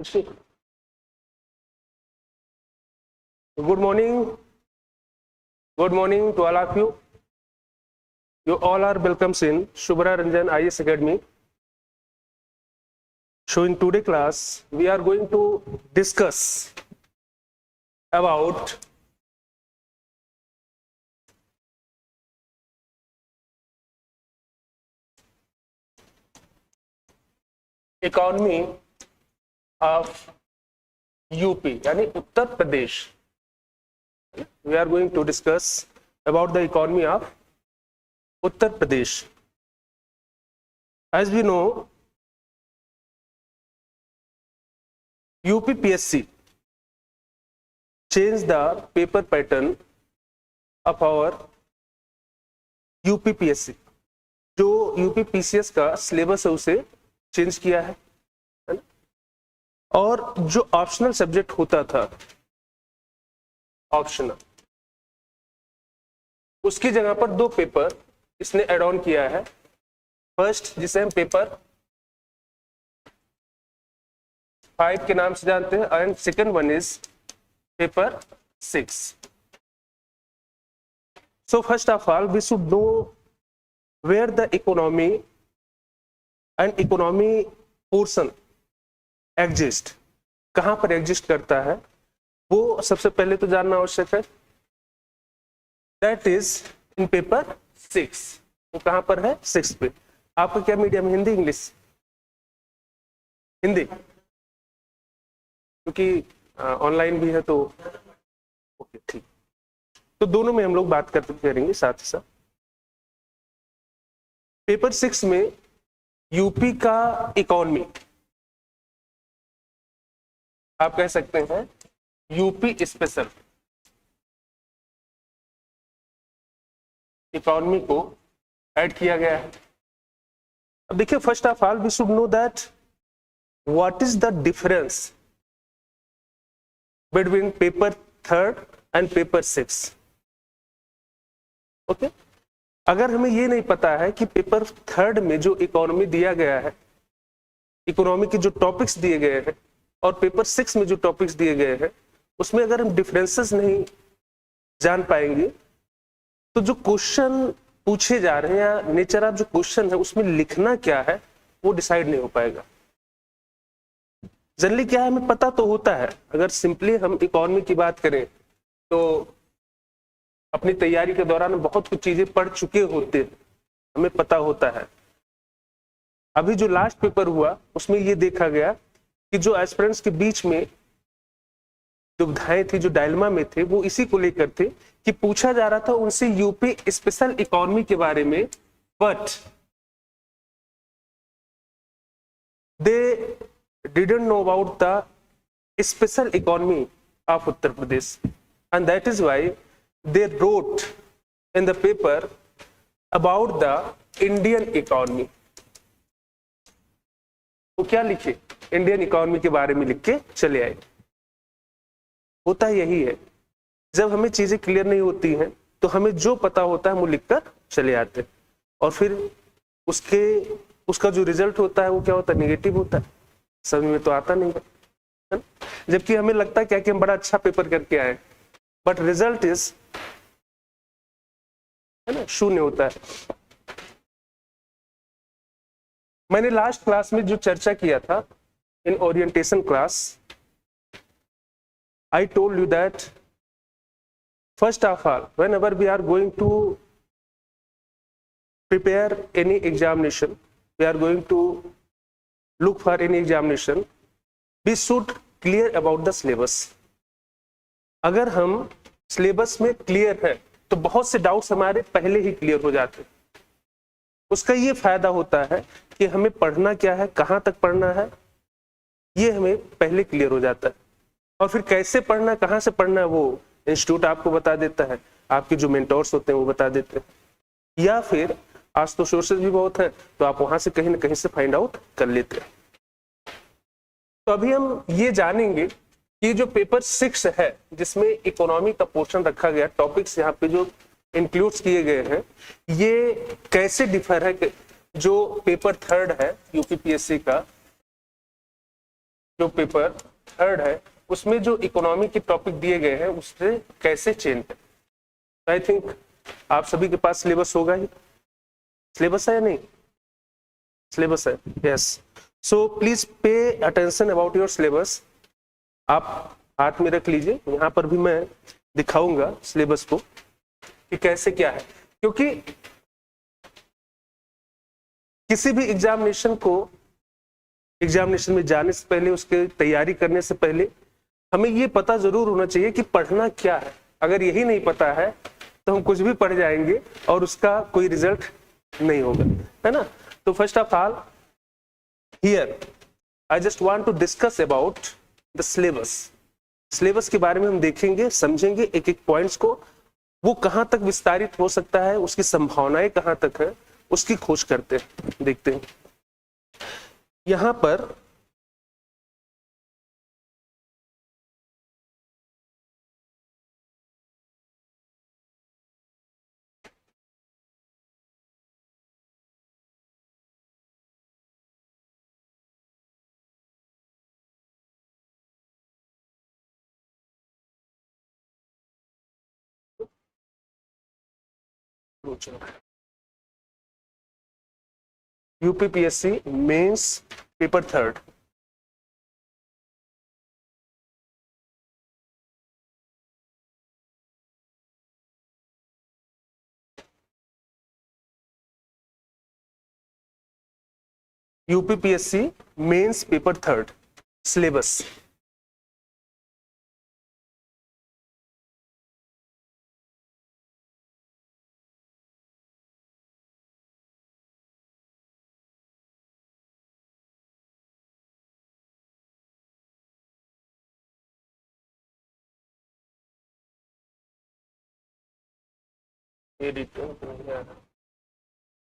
Good morning. Good morning to all of you. You all are welcome in Shubhra Ranjan IAS Academy. So in today's class, we are going to discuss about economy of UP, यानी Uttar Pradesh. We are going to discuss about the economy of Uttar Pradesh. As we know, UPPSC changed the paper pattern of our UPPSC. जो UPPCS का syllabus है उसे change किया है ना? और जो ऑप्शनल सब्जेक्ट होता था, ऑप्शनल, उसकी जगह पर दो पेपर इसने ऐड ऑन किया है. फर्स्ट, जिसे हम पेपर 5 के नाम से जानते हैं, and second one is paper 6. So first of all, we should know where the economy and economy portion exist. कहां पर एग्जिस्ट करता है वो सबसे पहले तो जानना आवश्यक है. That is in paper 6. वो कहां पर है? 6 पे. आपका क्या मीडियम, हिंदी इंग्लिश? हिंदी, क्योंकि ऑनलाइन भी है तो ओके, ठीक. तो दोनों में हम लोग बात करते करेंगे साथ ही साथ. पेपर 6 में यूपी का इकोनॉमी, आप कह सकते हैं यूपी स्पेशल इकोनॉमी को ऐड किया गया है. अब देखिए, first of all we should know that what is the difference between paper 3 and paper 6. Okay, अगर हमें ये नहीं पता है कि पेपर 3 में जो इकोनॉमी दिया गया है, इकोनॉमी के जो टॉपिक्स दिए गए हैं, और पेपर 6 में जो टॉपिक्स दिए गए हैं, उसमें अगर हम डिफरेंसेस नहीं जान पाएंगे तो जो क्वेश्चन पूछे जा रहे हैं या नेचर ऑफ जो क्वेश्चन है उसमें लिखना क्या है वो डिसाइड नहीं हो पाएगा. जनरली क्या है, हमें पता तो होता है. अगर सिंपली हम इकोनॉमी की बात करें तो अपनी तैयारी के दौरान बहुत कुछ चीजें पढ़ चुके होते हैं, हमें पता होता है. अभी जो लास्ट पेपर हुआ उसमें ये देखा गया कि जो एस्पिरेंट्स के बीच में जो विधाएं थी, जो डायलेमा में थे, वो इसी को लेकर थे कि पूछा जा रहा था उनसे यूपी स्पेशल इकोनॉमी के बारे में, but they didn't know about the special economy of Uttar Pradesh, and that is why they wrote in the paper about the Indian economy. वो क्या लिखे? इंडियन इकोनॉमी के बारे में लिख के चले आए. होता यही है, जब हमें चीजें क्लियर नहीं होती हैं तो हमें जो पता होता है वो लिखकर चले आते हैं, और फिर उसका जो रिजल्ट होता है वो क्या होता है? नेगेटिव होता है. समझ में तो आता नहीं है, जबकि हमें लगता है क्या कि हम बड़ा अच्छा पेपर करके आए, बट रिजल्ट इज, है ना, शून्य होता है. मैंने लास्ट क्लास में जो चर्चा किया था in orientation class, I told you that first of all whenever we are going to prepare any examination, we are going to look for any examination, we should clear about the syllabus. अगर हम syllabus में clear है तो बहुत से doubts हमारे पहले ही clear हो जाते हैं. उसका ये फायदा होता है कि हमें पढ़ना क्या है, कहाँ तक पढ़ना है, ये हमें पहले क्लियर हो जाता है. और फिर कैसे पढ़ना, कहाँ से पढ़ना है, वो इंस्टीट्यूट आपको बता देता है, आपके जो मेंटोर्स होते हैं वो बता देते हैं, या फिर आज तो सोर्सेज भी बहुत हैं तो आप वहां से कहीं ना कहीं से फाइंड आउट कर लेते हैं. तो अभी हम ये जानेंगे कि जो पेपर 6 है जिसमें इकोनॉमी का पोर्शन रखा गया, टॉपिक्स यहाँ पे जो इंक्लूड्स किए गए हैं, ये कैसे डिफर है जो पेपर 3 है यूपीपीएससी का जो पेपर थर्ड है उसमें जो इकोनॉमी के टॉपिक दिए गए हैं उससे कैसे चेंज है। आई थिंक आप सभी के पास सिलेबस होगा ही, सिलेबस है या नहीं, सिलेबस है, yes. So please pay attention about your syllabus. आप हाथ में रख लीजिए, यहाँ पर भी मैं दिखाऊंगा सिलेबस को कि कैसे क्या है, क्योंकि किसी भी एग्जामिनेशन में जाने से पहले, उसके तैयारी करने से पहले हमें ये पता जरूर होना चाहिए कि पढ़ना क्या है। अगर यही नहीं पता है तो हम कुछ भी पढ़ जाएंगे और उसका कोई रिजल्ट नहीं होगा, है ना। तो first of all here I just want to discuss about the syllabus. Syllabus के बारे में हम देखेंगे, समझेंगे एक एक पॉइंट्स को, वो कहां तक विस्तारित हो सकता है, उसकी संभावनाएं कहां तक है, उसकी खोज करते हैं, देखते हैं। यहां पर UPPSC mains paper third, UPPSC mains paper third syllabus.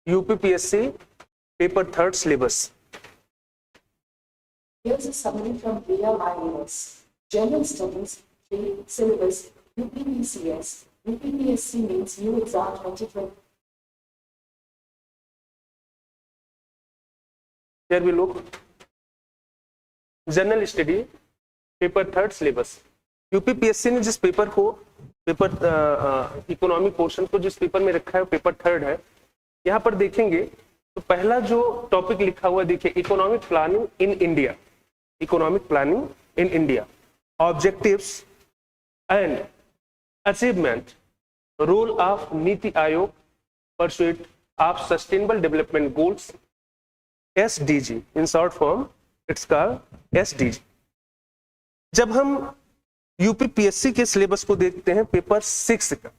UPPSC paper third syllabus. Here's a summary from Priya IAS. General Studies 3 syllabus UPPCS. UPPSC means New Exam 2020. Here we look general study paper third syllabus. UPPSC ने जिस paper को, paper economic portion को जिस paper में रखा है वो paper third है। यहाँ पर देखेंगे तो पहला जो टॉपिक लिखा हुआ देखिए, economic planning in India, economic planning in India, objectives and achievement, role of Niti Aayog, pursuit of sustainable development goals, SDG, in short form it's called SDG। जब हम यूपीपीएससी के सिलेबस को देखते हैं पेपर 6 का,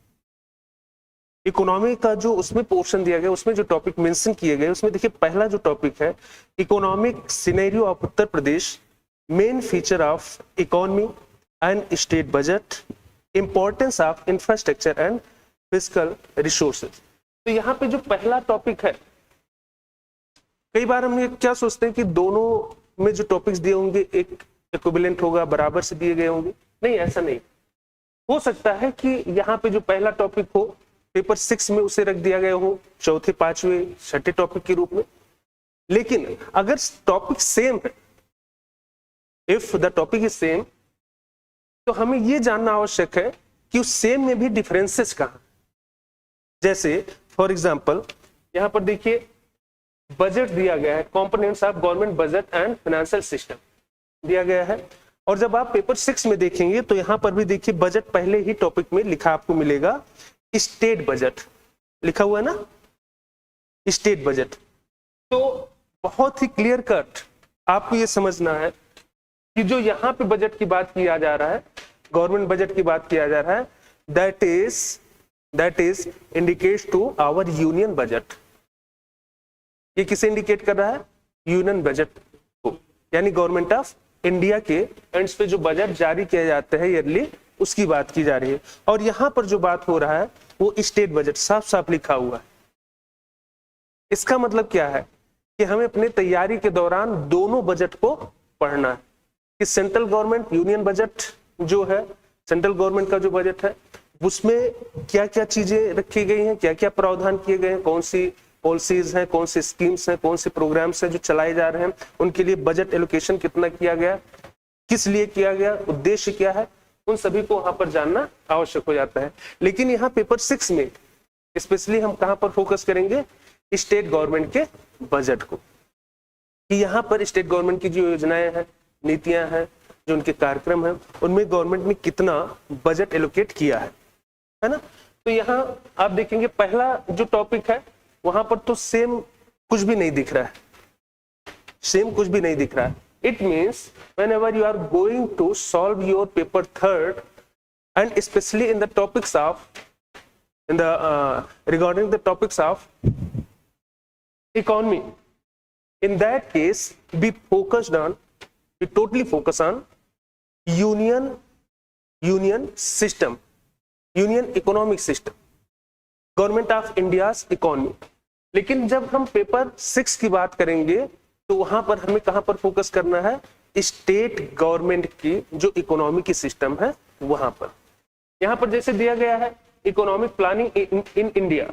इकोनॉमी का जो उसमें पोर्शन दिया गया, उसमें जो टॉपिक मेंशन किए गए, उसमें देखिए पहला जो टॉपिक है economic scenario of Uttar Pradesh, main feature of economy and state budget, importance of infrastructure and fiscal resources. तो यहाँ पे जो पहला टॉपिक है, कई बार हम ये क्या सोचते हैं कि दोनों में जो टॉपिक्स दिए होंगे एक इक्विवेलेंट होगा, बराबर से दिए गए होंगे। नहीं, ऐसा नहीं हो सकता है कि यहाँ पे जो पहला टॉपिक हो पेपर 6 में उसे रख दिया गया हो चौथे, पांचवें, छठे टॉपिक के रूप में। लेकिन अगर टॉपिक सेम है, if the topic is same, तो हमें यह जानना आवश्यक है कि उस सेम में भी डिफरेंसेस कहां। जैसे फॉर एग्जांपल यहां पर देखिए बजट दिया गया है, components of government budget and financial system दिया गया है। और जब आप पेपर 6 में देखेंगे तो यहां पर भी देखिए बजट पहले ही टॉपिक में लिखा आपको मिलेगा, स्टेट बजट लिखा हुआ है ना, स्टेट बजट। तो बहुत ही क्लियर कट आपको ये समझना है कि जो यहां पे बजट की बात किया जा रहा है, गवर्नमेंट बजट की बात किया जा रहा है, that is indicates to our union budget. ये किसे इंडिकेट कर रहा है? यूनियन बजट को, यानी गवर्नमेंट ऑफ इंडिया के एंड्स पे जो बजट जारी किए जाते हैं ईयरली, उसकी बात की जा रही है। और यहां पर जो बात हो रहा है वो स्टेट बजट साफ साफ लिखा हुआ है। इसका मतलब क्या है कि हमें अपने तैयारी के दौरान दोनों बजट को पढ़ना है कि सेंट्रल गवर्नमेंट यूनियन बजट जो है, सेंट्रल गवर्नमेंट का जो बजट है उसमें क्या क्या चीजें रखी गई हैं, क्या क्या प्रावधान किए गए हैं, कौन सी पॉलिसीज हैं, कौन सी स्कीम्स हैं, कौन से प्रोग्राम्स हैं जो चलाए जा रहे हैं, उनके लिए बजट एलोकेशन कितना किया गया, किस लिए किया गया, उद्देश्य क्या है, उन सभी को वहां पर जानना आवश्यक हो जाता है। लेकिन यहाँ पेपर 6 में स्पेशली हम कहां पर फोकस करेंगे, स्टेट गवर्नमेंट के बजट को, कि यहाँ पर स्टेट गवर्नमेंट की जो योजनाएं हैं, नीतियां हैं, जो उनके कार्यक्रम हैं, उनमें गवर्नमेंट ने कितना बजट एलोकेट किया है ना। तो यहाँ आप देखेंगे पहला जो टॉपिक है वहां पर तो सेम कुछ भी नहीं दिख रहा है, सेम कुछ भी नहीं दिख रहा है। It means whenever you are going to solve your paper 3rd and especially in the topics of regarding the topics of economy, in that case be totally focus on union system, union economic system, government of India's economy. लेकिन जब हम paper 6 की बात करेंगे तो वहां पर हमें कहां पर फोकस करना है, स्टेट गवर्नमेंट की जो इकोनॉमी की सिस्टम है वहां पर। यहां पर जैसे दिया गया है इकोनॉमिक प्लानिंग इन इंडिया।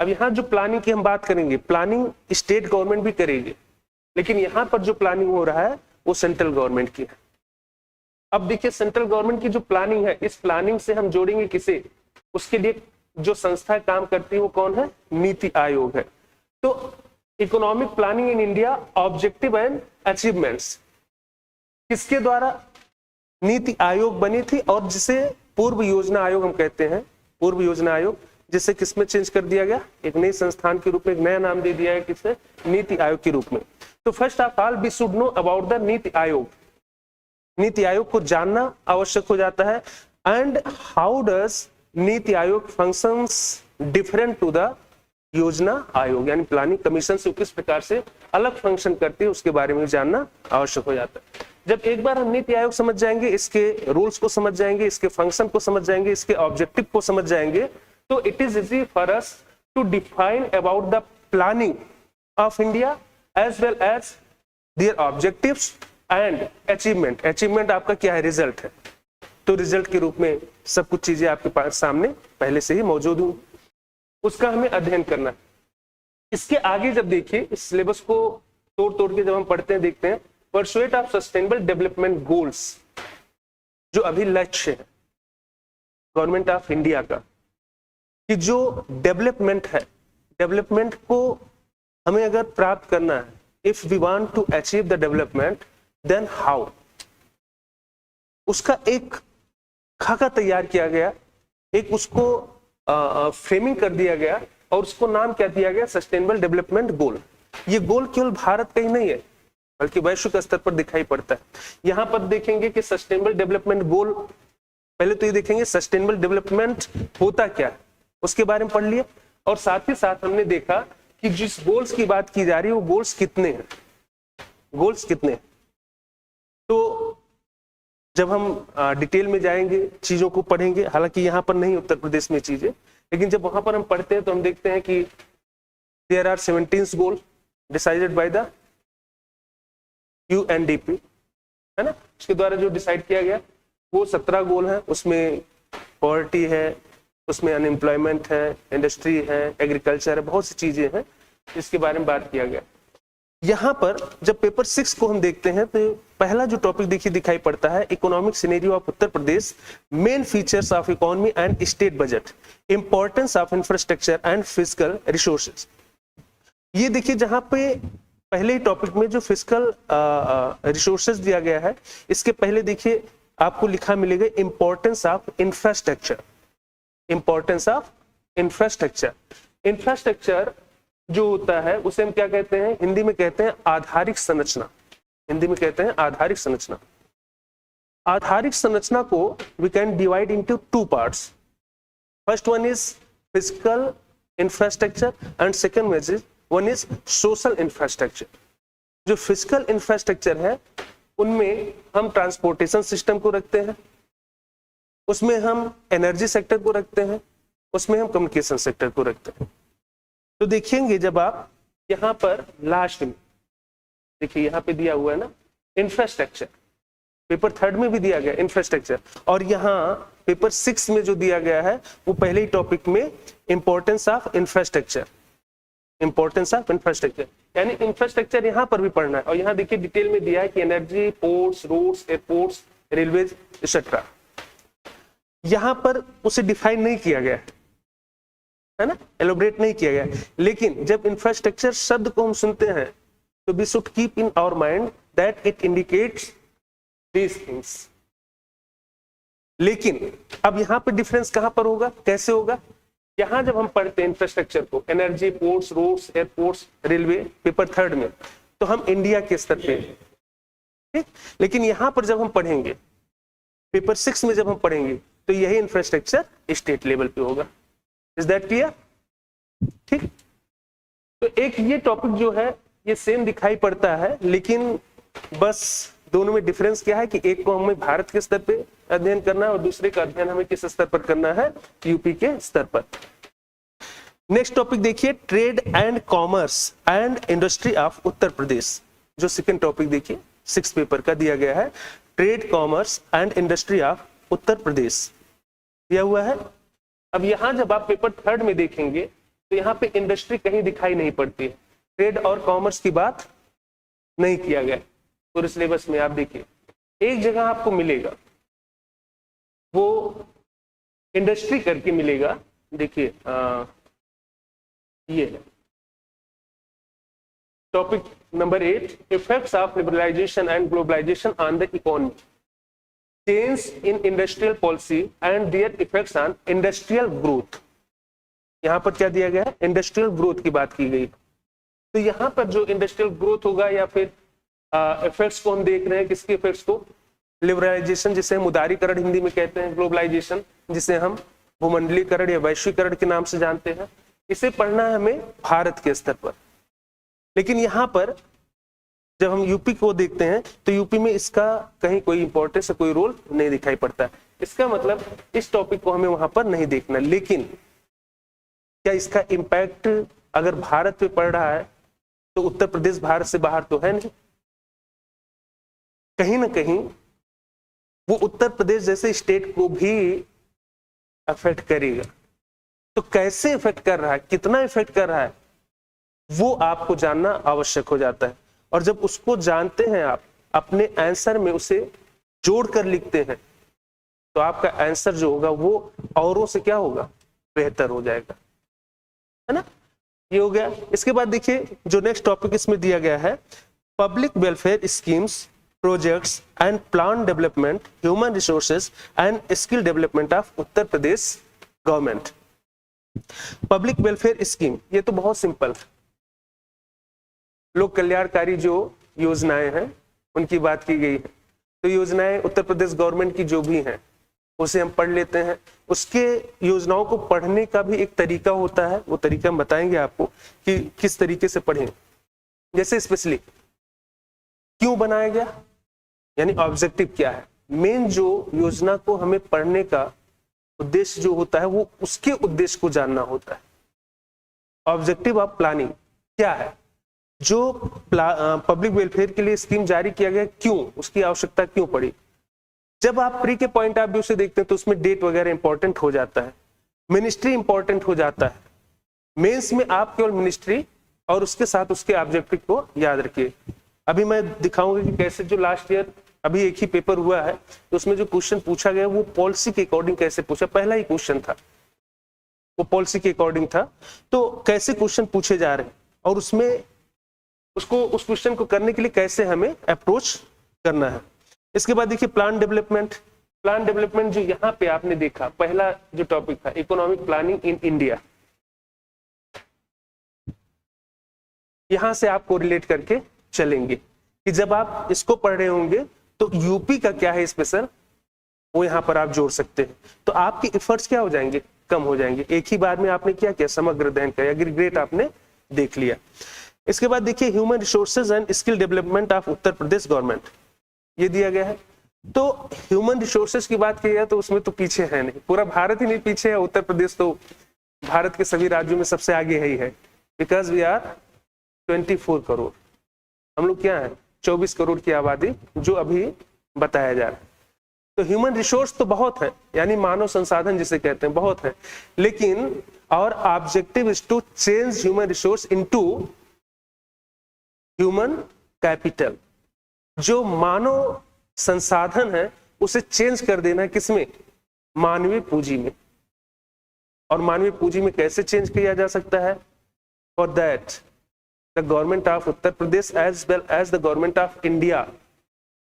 अब यहाँ जो प्लानिंग की हम बात करेंगे, प्लानिंग स्टेट गवर्नमेंट भी करेगी, लेकिन यहाँ पर जो प्लानिंग हो रहा है वो सेंट्रल गवर्नमेंट की है। अब देखिए सेंट्रल गवर्नमेंट की जो प्लानिंग है, इस प्लानिंग से हम जोड़ेंगे किसे, उसके लिए जो संस्था काम करती है वो कौन है, नीति आयोग है। तो economic planning in India, objective and achievements किसके द्वारा, नीति आयोग बनी थी, और जिसे पूर्व योजना आयोग हम कहते हैं, पूर्व योजना आयोग, जिसे किसमें चेंज कर दिया गया, एक नई संस्थान के रूप में एक नया नाम दे दिया है, किसे, नीति आयोग के रूप में। तो first of all we should know about the Niti Aayog. NITI Aayog को जानना आवश्यक हो जाता है। And how does NITI Aayog functions different to the योजना आयोग, यानी प्लानिंग कमीशन से किस प्रकार से अलग फंक्शन करती है उसके बारे में जानना आवश्यक हो जाता है। जब एक बार हम नीति आयोग समझ जाएंगे, इसके रूल्स को समझ जाएंगे, इसके फंक्शन को समझ जाएंगे, इसके ऑब्जेक्टिव को समझ जाएंगे, तो it is easy for us to define about the planning of India as well as their objectives and achievement. Achievement आपका क्या है, रिजल्ट है, तो रिजल्ट के रूप में सब कुछ चीजें आपके पास सामने पहले से ही मौजूद हूं, उसका हमें अध्ययन करना है। इसके आगे जब देखिए इस सिलेबस को तोड़ तोड़ के जब हम पढ़ते हैं, देखते हैं pursuit of sustainable development goals, जो अभी लक्ष्य है गवर्नमेंट ऑफ इंडिया का, कि जो डेवलपमेंट है, डेवलपमेंट को हमें अगर प्राप्त करना है, if we want to achieve the development then how, उसका एक खाका तैयार किया गया, एक उसको फ्रेमिंग कर दिया गया, और उसको नाम क्या दिया गया, सस्टेनेबल डेवलपमेंट गोल। ये गोल केवल भारत का ही नहीं है, बल्कि वैश्विक स्तर पर दिखाई पड़ता है। यहां पर देखेंगे कि सस्टेनेबल डेवलपमेंट गोल, पहले तो ये देखेंगे सस्टेनेबल डेवलपमेंट होता क्या है, उसके बारे में पढ़ लिया, और साथ ही साथ हमने देखा कि जिस गोल्स की बात की जा रही है वो गोल्स कितने हैं, गोल्स कितने हैं। तो जब हम डिटेल में जाएंगे, चीजों को पढ़ेंगे, हालांकि यहाँ पर नहीं उत्तर प्रदेश में चीजें, लेकिन जब वहां पर हम पढ़ते हैं तो हम देखते हैं कि there are 17 goal decided by the UNDP, है ना, उसके द्वारा जो डिसाइड किया गया वो 17 गोल है। उसमें पॉवर्टी है, उसमें अनएम्प्लॉयमेंट है, इंडस्ट्री है, एग्रीकल्चर है, बहुत सी चीजें हैं जिसके बारे में बात किया गया। यहाँ पर जब पेपर 6 को हम देखते हैं तो पहला जो टॉपिक देखिए दिखाई पड़ता है, economic scenario of Uttar Pradesh, main features of economy and state budget, importance of infrastructure and physical resources. ये देखिए जहां पे पहले ही टॉपिक में जो फिजिकल रिसोर्सेज दिया गया है, इसके पहले देखिए आपको लिखा मिलेगा importance of infrastructure, importance of infrastructure. Infrastructure जो होता है उसे हम क्या कहते हैं, हिंदी में कहते हैं आधारिक संरचना, हिंदी में कहते हैं आधारिक संरचना। आधारिक संरचना को we can divide into 2 parts. First one is physical infrastructure and second one is social infrastructure. जो फिजिकल इंफ्रास्ट्रक्चर है उनमें हम ट्रांसपोर्टेशन सिस्टम को रखते हैं, उसमें हम एनर्जी सेक्टर को रखते हैं, उसमें हम कम्युनिकेशन सेक्टर को रखते हैं। तो देखेंगे जब आप यहां पर लास्ट में देखिए, यहां पे दिया हुआ है ना इंफ्रास्ट्रक्चर, पेपर 3rd में भी दिया गया इंफ्रास्ट्रक्चर, और यहां पेपर 6 में जो दिया गया है वो पहले ही टॉपिक में importance of infrastructure, importance of infrastructure, यानी इंफ्रास्ट्रक्चर यहाँ पर भी पढ़ना है। और यहाँ देखिए डिटेल में दिया है कि energy, ports, roads, airports, railways etcetera. यहाँ पर उसे डिफाइन नहीं किया गया है ना, एलोबरेट नहीं किया गया। लेकिन जब इंफ्रास्ट्रक्चर शब्द को हम सुनते हैं तो we should keep in our mind that it indicates these things. लेकिन अब यहाँ पे डिफरेंस कहां पर होगा, कैसे होगा? यहां जब हम पढ़ते हैं इंफ्रास्ट्रक्चर को, energy, ports, roads, airports, railway, paper 3 में, तो हम इंडिया के स्तर पे, ठीक। लेकिन यहां पर जब हम पढ़ेंगे पेपर 6 में, जब हम पढ़ेंगे तो यही इंफ्रास्ट्रक्चर स्टेट लेवल पे होगा। Is that clear? ठीक। तो एक ये टॉपिक जो है ये सेम दिखाई पड़ता है, लेकिन बस दोनों में डिफरेंस क्या है कि एक को हमें भारत के स्तर पे अध्ययन करना है और दूसरे का अध्ययन हमें किस स्तर पर करना है, यूपी के स्तर पर। नेक्स्ट टॉपिक देखिए, trade and commerce and industry of Uttar Pradesh. जो सेकंड टॉपिक देखिए 6 पेपर का दिया गया है, trade, commerce and industry of Uttar Pradesh दिया हुआ है। अब यहां जब आप पेपर 3 में देखेंगे तो यहाँ पे इंडस्ट्री कहीं दिखाई नहीं पड़ती है, ट्रेड और कॉमर्स की बात नहीं किया गया पूरे सिलेबस में। आप देखिए एक जगह आपको मिलेगा, वो इंडस्ट्री करके मिलेगा। देखिए ये है topic number 8, effects of liberalisation and globalisation on the economy, change in industrial policy and their effects on industrial growth. यहां पर क्या दिया गया है, इंडस्ट्रियल ग्रोथ की बात की गई। तो यहां पर जो इंडस्ट्रियल ग्रोथ होगा या फिर इफेक्ट्स को हम देख रहे हैं, किसके इफेक्ट्स को, लिबरलाइजेशन जिसे हम उदारीकरण हिंदी में कहते हैं, ग्लोबलाइजेशन जिसे हम भूमंडलीकरण या वैश्वीकरण के नाम से जानते हैं, इसे पढ़ना है हमें भारत के स्तर पर। लेकिन यहाँ पर जब हम यूपी को देखते हैं तो यूपी में इसका कहीं कोई इंपॉर्टेंस, कोई रोल नहीं दिखाई पड़ता है। इसका मतलब इस टॉपिक को हमें वहां पर नहीं देखना। लेकिन क्या इसका इम्पैक्ट अगर भारत पे पड़ रहा है तो उत्तर प्रदेश भारत से बाहर तो है नहीं, कहीं ना कहीं वो उत्तर प्रदेश जैसे स्टेट को भी अफेक्ट करेगा। तो कैसे इफेक्ट कर रहा है, कितना इफेक्ट कर रहा है, वो आपको जानना आवश्यक हो जाता है। और जब उसको जानते हैं आप, अपने आंसर में उसे जोड़कर लिखते हैं, तो आपका आंसर जो होगा वो औरों से क्या होगा, बेहतर हो जाएगा, है ना। ये हो गया। इसके बाद देखिए जो नेक्स्ट टॉपिक इसमें दिया गया है, public welfare schemes, projects and plan development, human resources and skill development of Uttar Pradesh government. Public welfare scheme, ये तो बहुत सिंपल, लोक कल्याणकारी जो योजनाएं हैं उनकी बात की गई है। तो योजनाएं उत्तर प्रदेश गवर्नमेंट की जो भी हैं उसे हम पढ़ लेते हैं। उसके योजनाओं को पढ़ने का भी एक तरीका होता है, वो तरीका हम बताएंगे आपको कि किस तरीके से पढ़ें। जैसे स्पेशली क्यों बनाया गया, यानी ऑब्जेक्टिव क्या है, मेन जो योजना को हमें पढ़ने का उद्देश्य जो होता है वो उसके उद्देश्य को जानना होता है। ऑब्जेक्टिव ऑफ प्लानिंग क्या है, जो पब्लिक वेलफेयर के लिए स्कीम जारी किया गया, क्यों, उसकी आवश्यकता क्यों पड़ी। जब आप प्री के पॉइंट ऑफ व्यू से देखते हैं तो उसमें डेट वगैरह इंपॉर्टेंट हो जाता है, मिनिस्ट्री इंपॉर्टेंट हो जाता है। मेंस में आप केवल मिनिस्ट्री और उसके साथ उसके ऑब्जेक्टिव को याद रखिए। अभी मैं दिखाऊंगा कि कैसे जो लास्ट ईयर अभी एक ही पेपर हुआ है तो उसमें जो क्वेश्चन पूछा गया वो पॉलिसी के अकॉर्डिंग कैसे पूछा, पहला ही क्वेश्चन था वो पॉलिसी के अकॉर्डिंग था। तो कैसे क्वेश्चन पूछे जा रहे हैं और उसमें उसको उस क्वेश्चन को करने के लिए कैसे हमें अप्रोच करना है। इसके बाद देखिए प्लान डेवलपमेंट। प्लान डेवलपमेंट जो यहाँ पे आपने देखा, पहला जो टॉपिक था इकोनॉमिक प्लानिंग इन इंडिया, यहां से आप कोरिलेट करके चलेंगे कि जब आप इसको पढ़ रहे होंगे तो यूपी का क्या है स्पेशल, वो यहां पर आप जोड़ सकते हैं। तो आपके एफर्ट्स क्या हो जाएंगे, कम हो जाएंगे। एक ही बार में आपने क्या किया, समग्र अध्ययन किया, एग्रीगेट आपने देख लिया। इसके बाद देखिए human resources and skill development of Uttar Pradesh government, ये दिया गया है। तो ह्यूमन रिसोर्सेज की बात की जाए तो उसमें तो पीछे है नहीं, पूरा भारत ही नहीं पीछे है, उत्तर प्रदेश तो भारत के सभी राज्यों में सबसे आगे है बिकॉज वी आर 24 करोड़, हम लोग क्या है 24 करोड़ की आबादी जो अभी बताया जा रहा है। तो ह्यूमन रिसोर्स तो बहुत है, यानी मानव संसाधन जिसे कहते हैं बहुत है, लेकिन Our objective is to change human resource into human capital. जो मानव संसाधन है उसे चेंज कर देना किसमें? मानवीय पूंजी में। और मानवीय पूंजी में कैसे चेंज किया जा सकता है? For that, the government of Uttar Pradesh as well as the government of India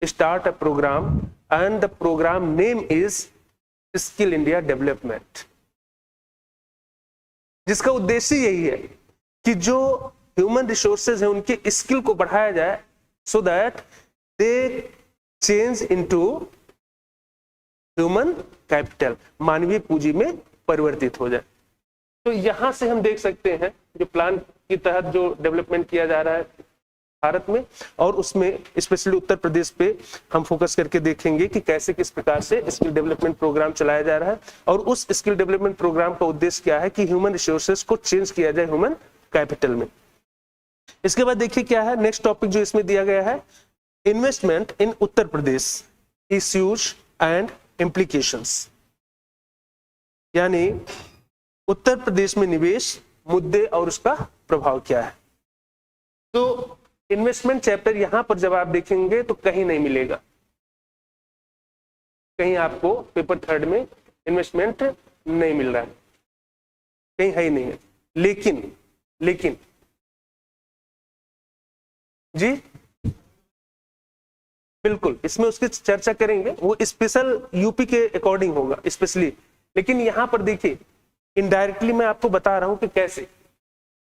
start a program, and the program name is Skill India Development, जिसका उद्देश्य यही है कि जो ह्यूमन रिसोर्सेज है उनके स्किल को बढ़ाया जाए, so that they change into human capital, मानवीय पूंजी में परिवर्तित हो जाए। तो यहां से हम देख सकते हैं जो प्लान के तहत जो डेवलपमेंट किया जा रहा है भारत में, और उसमें स्पेशली उत्तर प्रदेश पे हम फोकस करके देखेंगे कि कैसे किस प्रकार से स्किल डेवलपमेंट प्रोग्राम चलाया जा रहा है। और उस स्किल डेवलपमेंट प्रोग्राम का उद्देश्य क्या है कि ह्यूमन रिसोर्सेज को चेंज किया जाए ह्यूमन कैपिटल में। इसके बाद देखिए क्या है नेक्स्ट टॉपिक जो इसमें दिया गया है, investment in Uttar Pradesh, issues and implications, यानी उत्तर प्रदेश में निवेश, मुद्दे और उसका प्रभाव क्या है। तो इन्वेस्टमेंट चैप्टर यहां पर जब आप देखेंगे तो कहीं नहीं मिलेगा, कहीं आपको पेपर थर्ड में इन्वेस्टमेंट नहीं मिल रहा है, कहीं है ही नहीं है। लेकिन जी बिल्कुल इसमें उसकी चर्चा करेंगे, वो स्पेशल यूपी के अकॉर्डिंग होगा स्पेशली। लेकिन यहां पर देखिए इनडायरेक्टली मैं आपको बता रहा हूं कि कैसे।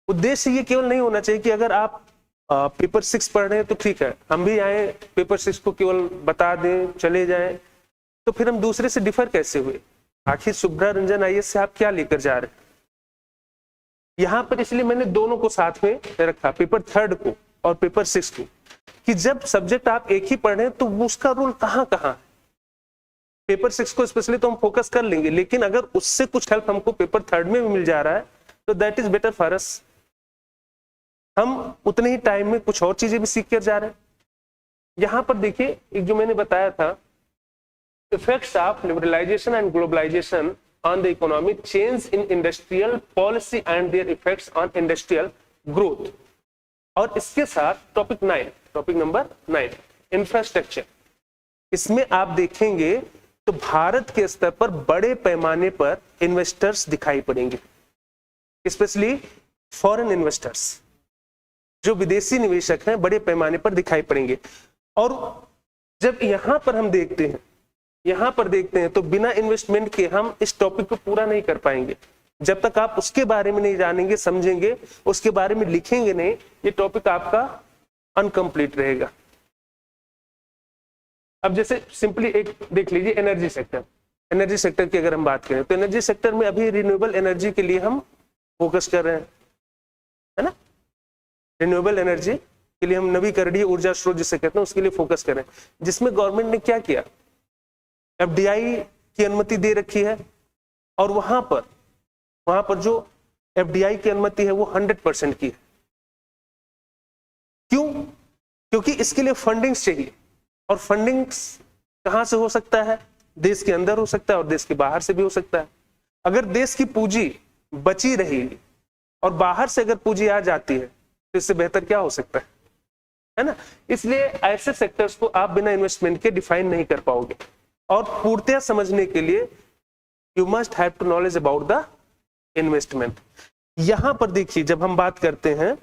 उद्देश्य ये केवल नहीं होना चाहिए कि अगर आप पेपर 6 पढ़ रहे हैं तो ठीक है, हम भी आए पेपर 6 को केवल बता दें चले जाएं, तो फिर हम दूसरे से डिफर कैसे हुए? आखिर शुभ्रा रंजन आईएएस से आप क्या लेकर जा रहे हैं? यहां पर इसलिए मैंने दोनों को साथ में रखा, पेपर थर्ड को और पेपर 6 को, कि जब सब्जेक्ट आप एक ही पढ़ रहे हैं तो उसका रोल कहां है। पेपर 6 को स्पेशली तो हम फोकस कर लेंगे, लेकिन अगर उससे कुछ हेल्प हमको पेपर थर्ड में भी मिल जा रहा है तो that is better for us. हम उतने ही टाइम में कुछ और चीजें भी सीख कर जा रहे हैं। यहां पर देखिए एक जो मैंने बताया था, effects of liberalisation and globalisation on the economy, change in industrial policy and their effects on industrial growth. और इसके साथ टॉपिक नंबर 9 इंफ्रास्ट्रक्चर। इसमें आप देखेंगे तो भारत के स्तर पर बड़े पैमाने पर इन्वेस्टर्स दिखाई पड़ेंगे, स्पेशली फॉरेन इन्वेस्टर्स, जो विदेशी निवेशक हैं बड़े पैमाने पर दिखाई पड़ेंगे। और जब यहां पर हम देखते हैं तो बिना इन्वेस्टमेंट के हम इस टॉपिक को पूरा नहीं कर पाएंगे। जब तक आप उसके बारे में नहीं जानेंगे, समझेंगे, उसके बारे में लिखेंगे नहीं, ये टॉपिक आपका अनकंप्लीट रहेगा। अब जैसे सिंपली एक देख लीजिए एनर्जी सेक्टर की अगर हम बात करें तो एनर्जी सेक्टर में अभी रिन्यूएबल एनर्जी के लिए हम फोकस कर रहे हैं, है ना। रिन्यूएबल एनर्जी के लिए हम नवीकरणीय ऊर्जा स्रोत जिसे कहते हैं उसके लिए फोकस करें, जिसमें गवर्नमेंट ने क्या किया, एफडीआई की अनुमति दे रखी है। और वहां पर जो एफडीआई की अनुमति है वो 100% की है। क्यों? क्योंकि इसके लिए फंडिंग्स चाहिए, और फंडिंग्स कहां से हो सकता है? देश के अंदर हो सकता है और देश के बाहर से भी हो सकता है। अगर देश की पूंजी बची रहेगी और बाहर से अगर पूंजी आ जाती है तो इससे बेहतर क्या हो सकता है ना। इसलिए ऐसे सेक्टर्स को आप बिना इन्वेस्टमेंट के डिफाइन नहीं कर पाओगे। और पूर्णतः समझने के लिए you must have to knowledge about the investment. यहां पर देखिए जब हम बात करते हैं,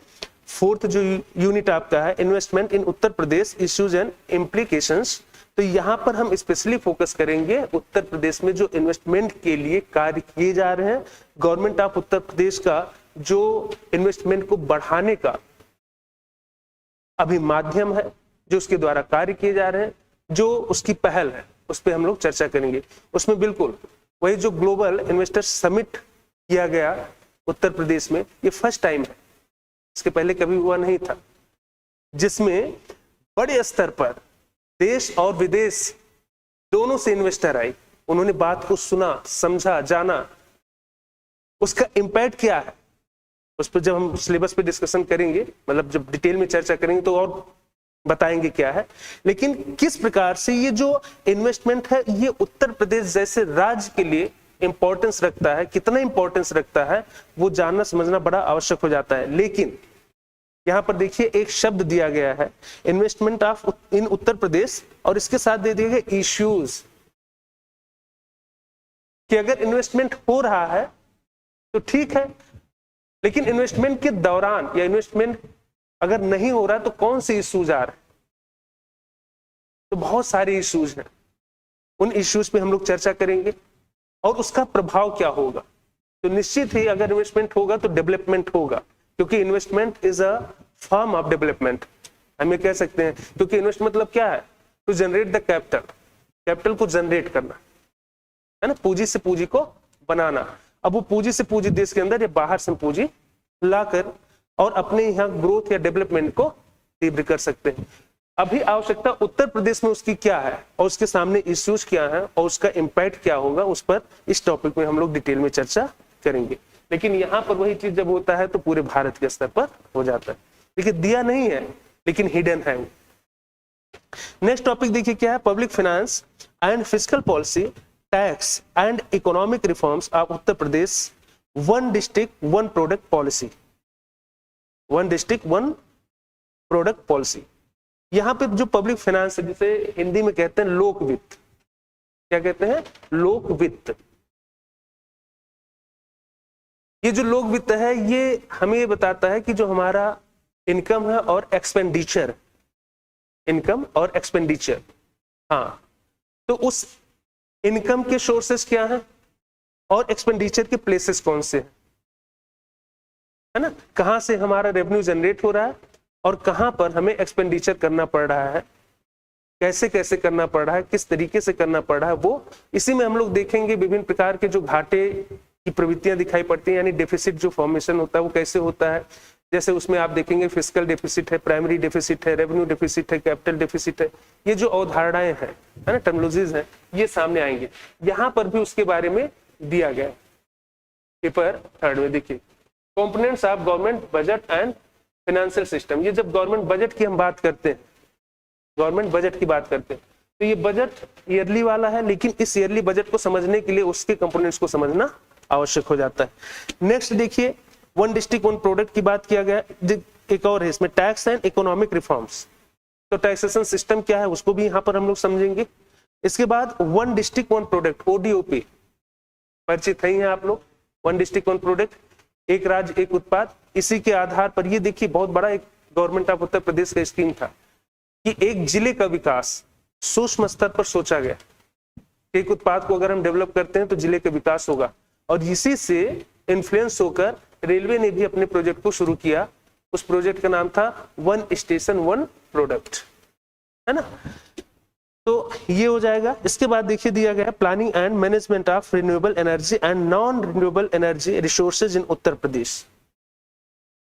फोर्थ जो यूनिट आपका है investment in Uttar Pradesh, issues and implications, तो यहां पर हम स्पेशली फोकस करेंगे उत्तर प्रदेश में जो इन्वेस्टमेंट के लिए कार्य किए जा रहे हैं। गवर्नमेंट ऑफ उत्तर प्रदेश का जो इन्वेस्टमेंट को बढ़ाने का अभी माध्यम है, जो उसके द्वारा कार्य किए जा रहे हैं, जो उसकी पहल है, उस पर हम लोग चर्चा करेंगे। उसमें बिल्कुल वही जो ग्लोबल इन्वेस्टर समिट किया गया उत्तर प्रदेश में, ये फर्स्ट टाइम है, इसके पहले कभी हुआ नहीं था, जिसमें बड़े स्तर पर देश और विदेश दोनों से इन्वेस्टर आए। उन्होंने बात को सुना, समझा, जाना, उसका इंपैक्ट क्या है उस पर जब हम सिलेबस पे डिस्कशन करेंगे, मतलब जब डिटेल में चर्चा करेंगे तो और बताएंगे क्या है। लेकिन किस प्रकार से ये जो इन्वेस्टमेंट है ये उत्तर प्रदेश जैसे राज्य के लिए इंपॉर्टेंस रखता है, कितना इंपॉर्टेंस रखता है, वो जानना समझना बड़ा आवश्यक हो जाता है। लेकिन यहां पर देखिए एक शब्द दिया गया है, इन्वेस्टमेंट ऑफ इन उत्तर प्रदेश, और इसके साथ दे दिए गए इश्यूज, कि अगर इन्वेस्टमेंट हो रहा है तो ठीक है, लेकिन इन्वेस्टमेंट के दौरान या इन्वेस्टमेंट अगर नहीं हो रहा तो कौन से इश्यूज आ रहे हैं। तो बहुत सारे इश्यूज हैं, उन इश्यूज पे हम लोग चर्चा करेंगे और उसका प्रभाव क्या होगा। तो निश्चित ही अगर इन्वेस्टमेंट होगा तो डेवलपमेंट होगा, क्योंकि investment is a form of development, हम ये कह सकते हैं। क्योंकि इन्वेस्टमेंट मतलब क्या है, to generate the capital, capital को जनरेट करना है ना, पूंजी से पूंजी को बनाना। अब वो पूंजी से पूंजी देश के अंदर या बाहर से पूंजी लाकर और अपने यहाँ ग्रोथ या डेवलपमेंट को तीव्र कर सकते हैं। अभी आवश्यकता उत्तर प्रदेश में उसकी क्या है और उसके सामने इश्यूज क्या है और उसका इम्पैक्ट क्या होगा, उस पर इस टॉपिक में हम लोग डिटेल में चर्चा करेंगे। लेकिन यहाँ पर वही चीज जब होता है तो पूरे भारत के स्तर पर हो जाता है, लेकिन दिया नहीं है, लेकिन हिडन है। नेक्स्ट टॉपिक देखिए क्या है, public finance and fiscal policy, tax and economic reforms of Uttar Pradesh, one district one product policy, one district one product policy. यहां पे जो पब्लिक फाइनेंस है, जिसे हिंदी में कहते हैं लोक वित्त, क्या कहते हैं, लोक वित्त। ये जो लोक वित्त है ये हमें ये बताता है कि जो हमारा इनकम है और एक्सपेंडिचर, इनकम और एक्सपेंडिचर, हाँ, तो उस इनकम के सोर्सेस क्या हैं और एक्सपेंडिचर के प्लेसेस कौन से हैं, है ना, कहां से हमारा रेवेन्यू जनरेट हो रहा है और कहां पर हमें एक्सपेंडिचर करना पड़ रहा है, कैसे कैसे करना पड़ रहा है, किस तरीके से करना पड़ रहा है, वो इसी में हम लोग देखेंगे। विभिन्न प्रकार के जो घाटे की प्रवृत्तियां दिखाई पड़ती हैं, यानी डेफिसिट जो फॉर्मेशन होता है वो कैसे होता है। जैसे उसमें आप देखेंगे फिस्कल डेफिसिट है, प्राइमरी डेफिसिट है, रेवेन्यू डेफिसिट है, कैपिटल डेफिसिट है। ये जो अवधारणाएं हैं, है ना, टर्मिनोलॉजीज हैं, ये सामने आएंगे। यहां पर भी उसके बारे में दिया गया पेपर 3 में। देखिए components of government budget and financial system. ये जब गवर्नमेंट बजट की हम बात करते हैं, गवर्नमेंट बजट की बात करते हैं, तो ये बजट ईयरली वाला है, लेकिन इस ईयरली बजट को समझने के लिए उसके कंपोनेंट्स को समझना आवश्यक हो जाता है। नेक्स्ट देखिए वन डिस्ट्रिक्ट वन प्रोडक्ट की बात किया गया। एक और है इसमें टैक्स एंड इकोनॉमिक रिफॉर्म्स, तो टैक्सेशन सिस्टम क्या है उसको भी यहाँ पर हम लोग समझेंगे। इसके बाद one district one product, ODOP परिचित है आप लोग, वन डिस्ट्रिक्ट वन प्रोडक्ट, एक राज्य एक उत्पाद। इसी के आधार पर ये देखिए बहुत बड़ा एक गवर्नमेंट ऑफ उत्तर प्रदेश का स्कीम था कि एक जिले का विकास सूक्ष्म स्तर पर सोचा गया। एक उत्पाद को अगर हम डेवलप करते हैं तो जिले का विकास होगा, और इसी से इन्फ्लुएंस होकर रेलवे ने भी अपने प्रोजेक्ट को शुरू किया। उस प्रोजेक्ट का नाम था वन स्टेशन वन प्रोडक्ट, है ना। तो ये हो जाएगा। इसके बाद देखिए दिया गया planning and management of renewable energy and non renewable energy resources in Uttar Pradesh.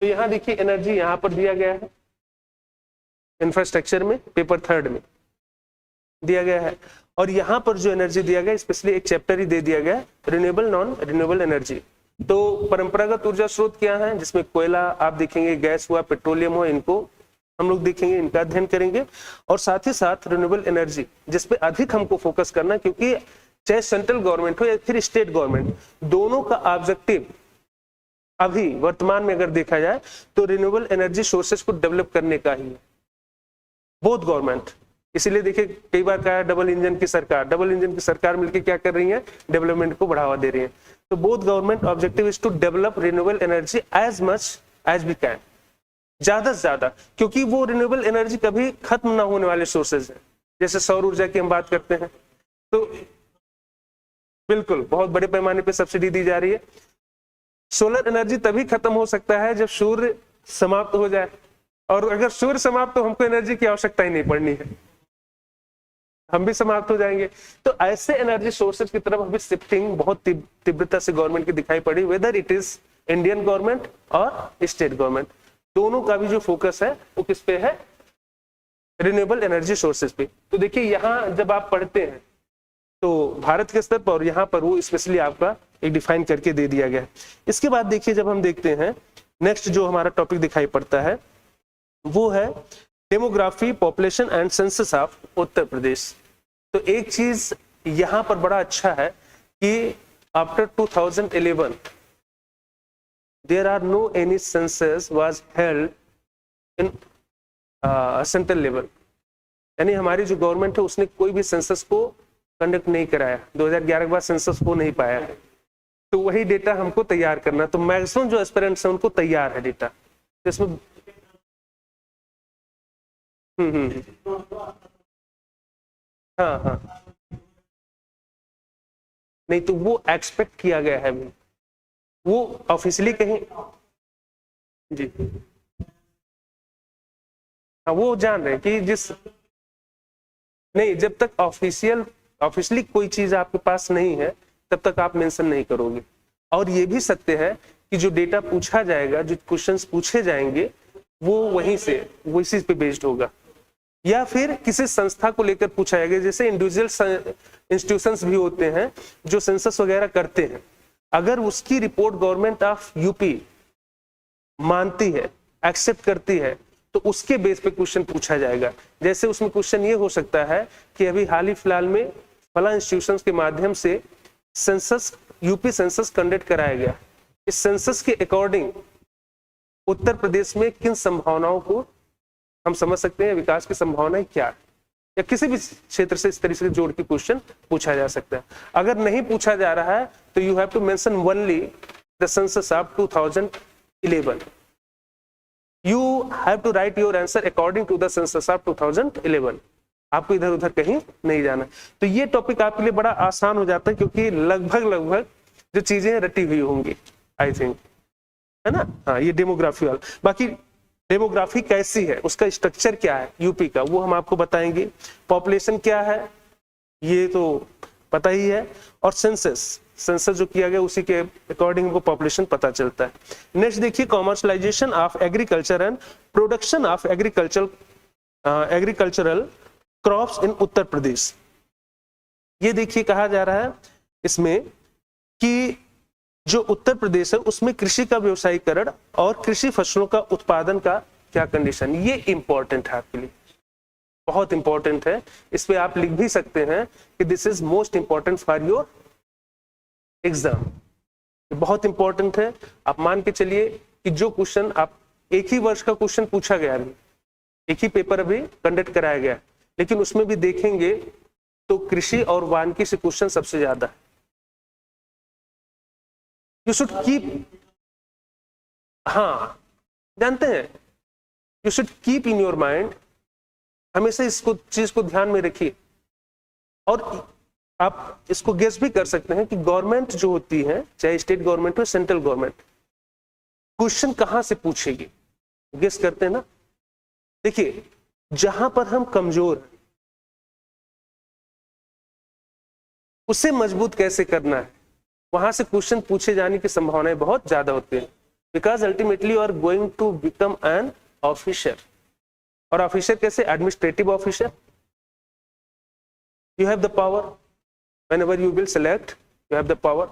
तो यहाँ देखिए एनर्जी यहाँ पर दिया गया है, इंफ्रास्ट्रक्चर में पेपर 3 में दिया गया है। और यहाँ पर जो एनर्जी दिया गया स्पेशली एक चैप्टर ही दे दिया गया है, रिन्यूएबल नॉन रिन्यूएबल एनर्जी। तो परंपरागत ऊर्जा स्रोत क्या है, जिसमें कोयला आप देखेंगे, गैस हुआ, पेट्रोलियम हुआ, इनको हम लोग देखेंगे, इनका अध्ययन करेंगे। और साथ ही साथ रिन्यूएबल एनर्जी जिसपे अधिक हमको फोकस करना, क्योंकि चाहे सेंट्रल गवर्नमेंट हो या फिर स्टेट गवर्नमेंट, दोनों का ऑब्जेक्टिव अभी वर्तमान में अगर देखा जाए तो रिन्यूएबल एनर्जी सोर्सेज को डेवलप करने का ही है, बोथ गवर्नमेंट। इसीलिए देखिए कई बार कहा डबल इंजन की सरकार मिलकर क्या कर रही है, डेवलपमेंट को बढ़ावा दे रही है। तो both government objective is to develop renewable energy as much as we can, ज्यादा से ज्यादा, क्योंकि वो रिन्यूएबल एनर्जी कभी खत्म ना होने वाले सोर्सेज हैं। जैसे सौर ऊर्जा की हम बात करते हैं तो बिल्कुल बहुत बड़े पैमाने पे सब्सिडी दी जा रही है। सोलर एनर्जी तभी खत्म हो सकता है जब सूर्य समाप्त हो जाए, और अगर सूर्य समाप्त तो हमको एनर्जी की आवश्यकता ही नहीं पड़नी है, हम भी समाप्त हो जाएंगे। तो ऐसे एनर्जी सोर्सेज की तरफ अभी शिफ्टिंग बहुत तीव्रता से गवर्नमेंट की दिखाई पड़ी, weather it is Indian government और स्टेट गवर्नमेंट, दोनों का भी जो फोकस है वो किस पे है, रिन्यूएबल एनर्जी सोर्सेज पे। तो देखिए यहाँ जब आप पढ़ते हैं तो भारत के स्तर पर और यहाँ पर वो स्पेशली आपका एक डिफाइन करके दे दिया गया है। इसके बाद देखिए जब हम देखते हैं नेक्स्ट जो हमारा टॉपिक दिखाई पड़ता है वो है demography, population and census of Uttar Pradesh. तो एक चीज यहाँ पर बड़ा अच्छा है कि after 2011 there are no any census was held in central level, यानी हमारी जो गवर्नमेंट है उसने कोई भी सेंसस को कंडक्ट नहीं कराया, 2011 के बाद सेंसस हो नहीं पाया है, तो वही डेटा हमको तैयार करना। तो मैक्सिमम जो एस्पिरेंट्स हैं उनको तैयार है डेटा, तो इसमें हाँ हाँ नहीं, तो वो एक्सपेक्ट किया गया है अभी, वो ऑफिशियली कहीं जी हाँ वो जान रहे हैं कि जिस नहीं, जब तक ऑफिशियली कोई चीज आपके पास नहीं है तब तक आप मेंशन नहीं करोगे। और ये भी सत्य है कि जो डेटा पूछा जाएगा, जो क्वेश्चंस पूछे जाएंगे वो वहीं से वो इसी पे बेस्ड होगा, या फिर किसी संस्था को लेकर पूछा जाएगा। जैसे इंडिविजुअल इंस्टीट्यूशंस भी होते हैं जो सेंसस वगैरह करते हैं, अगर उसकी रिपोर्ट गवर्नमेंट ऑफ यूपी मानती है, एक्सेप्ट करती है, तो उसके बेस पे क्वेश्चन पूछा जाएगा। जैसे उसमें क्वेश्चन ये हो सकता है कि अभी हाल ही फिलहाल में फला इंस्टीट्यूशंस के माध्यम से सेंसस, यूपी सेंसस कंडक्ट कराया गया, इस सेंसस के अकॉर्डिंग उत्तर प्रदेश में किन संभावनाओं को हम समझ सकते हैं, विकास की संभावनाएं क्या है, या किसी भी क्षेत्र से इस तरीके से जोड़ के क्वेश्चन पूछा जा सकता है। अगर नहीं पूछा जा रहा है तो you have to mention only the census of 2011, you have to write your answer according to the census of 2011, आपको इधर उधर कहीं नहीं जाना। तो ये टॉपिक आपके लिए बड़ा आसान हो जाता है, क्योंकि लगभग जो चीजें रटी हुई होंगी, आई थिंक, है ना। हाँ, ये डेमोग्राफी वाला, बाकी डेमोग्राफी कैसी है, उसका स्ट्रक्चर क्या है यूपी का, वो हम आपको बताएंगे। पॉपुलेशन क्या है ये तो पता ही है, और सेंसस जो किया गया उसी के अकॉर्डिंग हमको पॉपुलेशन पता चलता है। नेक्स्ट देखिए, commercialisation of agriculture and production of agricultural crops in Uttar Pradesh. ये देखिए कहा जा रहा है इसमें कि जो उत्तर प्रदेश है उसमें कृषि का व्यवसायीकरण और कृषि फसलों का उत्पादन का क्या कंडीशन, ये इंपॉर्टेंट है आपके लिए, बहुत इंपॉर्टेंट है। इस पे आप लिख भी सकते हैं कि this is most important for your exam, बहुत इंपॉर्टेंट है। आप मान के चलिए कि जो क्वेश्चन आप एक ही वर्ष का क्वेश्चन पूछा गया, अभी एक ही पेपर अभी कंडक्ट कराया गया, लेकिन उसमें भी देखेंगे तो कृषि और वानिकी से क्वेश्चन सबसे ज्यादा है। यू शुड कीप, हाँ जानते हैं, you should keep in your mind, हमेशा इसको चीज को ध्यान में रखिए। और आप इसको गेस भी कर सकते हैं कि गवर्नमेंट जो होती है, चाहे स्टेट गवर्नमेंट हो सेंट्रल गवर्नमेंट, क्वेश्चन कहां से पूछेगी, गेस करते हैं ना। देखिए जहां पर हम कमजोर हैं उसे मजबूत कैसे करना है, वहां से क्वेश्चन पूछे जाने की संभावनाएं बहुत ज्यादा होती है, because ultimately you are going to become an officer. और ऑफिसर कैसे, administrative officer, you have the power, whenever you will select you have the power,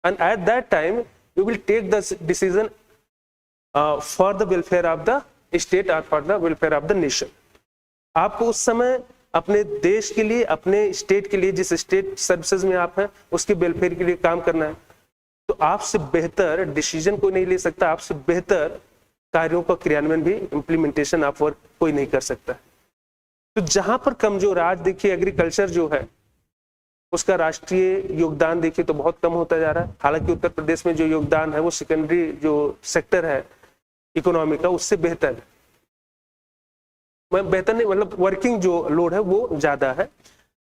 and at that time you will take the decision for the welfare of the state or for the welfare of the nation। आपको उस समय अपने देश के लिए, अपने state के लिए, जिस स्टेट सर्विसेज में आप हैं उसके वेलफेयर के लिए काम करना है। तो आपसे बेहतर डिसीजन कोई नहीं ले सकता, आपसे बेहतर कार्यों का क्रियान्वयन भी, इम्प्लीमेंटेशन ऑफ वर्क कोई नहीं कर सकता। तो जहां पर कमजोर, आज देखिए एग्रीकल्चर जो है उसका राष्ट्रीय योगदान देखिए तो बहुत कम होता जा रहा है। हालांकि उत्तर प्रदेश में जो योगदान है वो सेकेंडरी जो सेक्टर है इकोनॉमी का उससे बेहतर है, बेहतर नहीं मतलब वर्किंग जो लोड है वो ज्यादा है।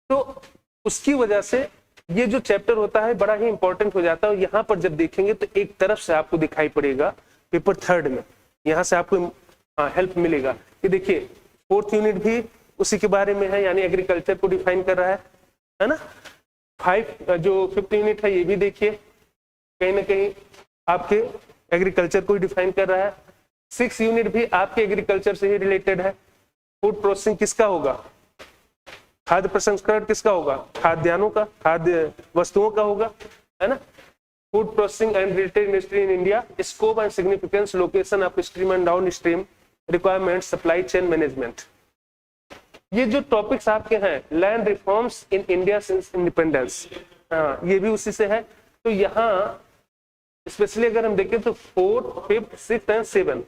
तो उसकी वजह से ये जो चैप्टर होता है बड़ा ही इंपॉर्टेंट हो जाता है। यहाँ पर जब देखेंगे तो एक तरफ से आपको दिखाई पड़ेगा पेपर थर्ड में, यहाँ से आपको हेल्प मिलेगा कि देखिए फोर्थ यूनिट भी उसी के बारे में है, यानी एग्रीकल्चर को डिफाइन कर रहा है ना। जो फिफ्थ यूनिट है ये भी देखिए कहीं ना कहीं आपके एग्रीकल्चर को डिफाइन कर रहा है। सिक्स यूनिट भी आपके एग्रीकल्चर से ही रिलेटेड है। फूड प्रोसेसिंग किसका होगा, खाद्य प्रसंस्करण किसका होगा, खाद्यान्नों का, खाद्य वस्तुओं का होगा, है ना। Food processing and related industry in India, scope and significance, location of stream and down stream requirement, supply chain management. ये जो टॉपिक्स आपके हैं, land reforms in India since independence, हाँ ये भी उसी से है। तो यहाँ स्पेशली अगर हम देखें तो 4th, 5th, 6th एंड 7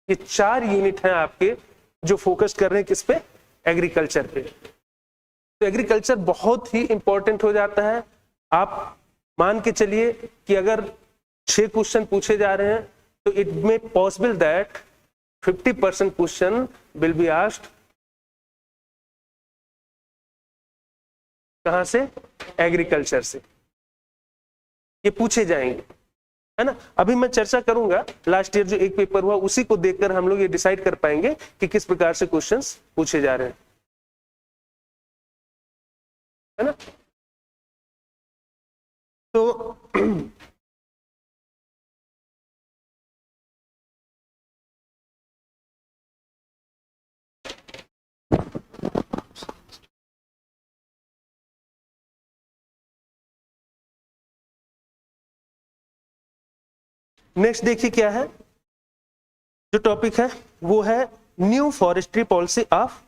ये 4 यूनिट हैं आपके जो फोकस कर रहे हैं किस पे, एग्रीकल्चर पे। तो एग्रीकल्चर बहुत ही इंपॉर्टेंट हो जाता है। आप मान के चलिए कि अगर 6 क्वेश्चन पूछे जा रहे हैं तो it may possible that 50% question will be asked कहां से, एग्रीकल्चर से, ये पूछे जाएंगे, है ना। अभी मैं चर्चा करूंगा लास्ट ईयर जो एक पेपर हुआ उसी को देखकर हम लोग ये डिसाइड कर पाएंगे कि किस प्रकार से क्वेश्चंस पूछे जा रहे हैं, है ना। तो नेक्स्ट देखिए क्या है, जो टॉपिक है वो है new forestry policy of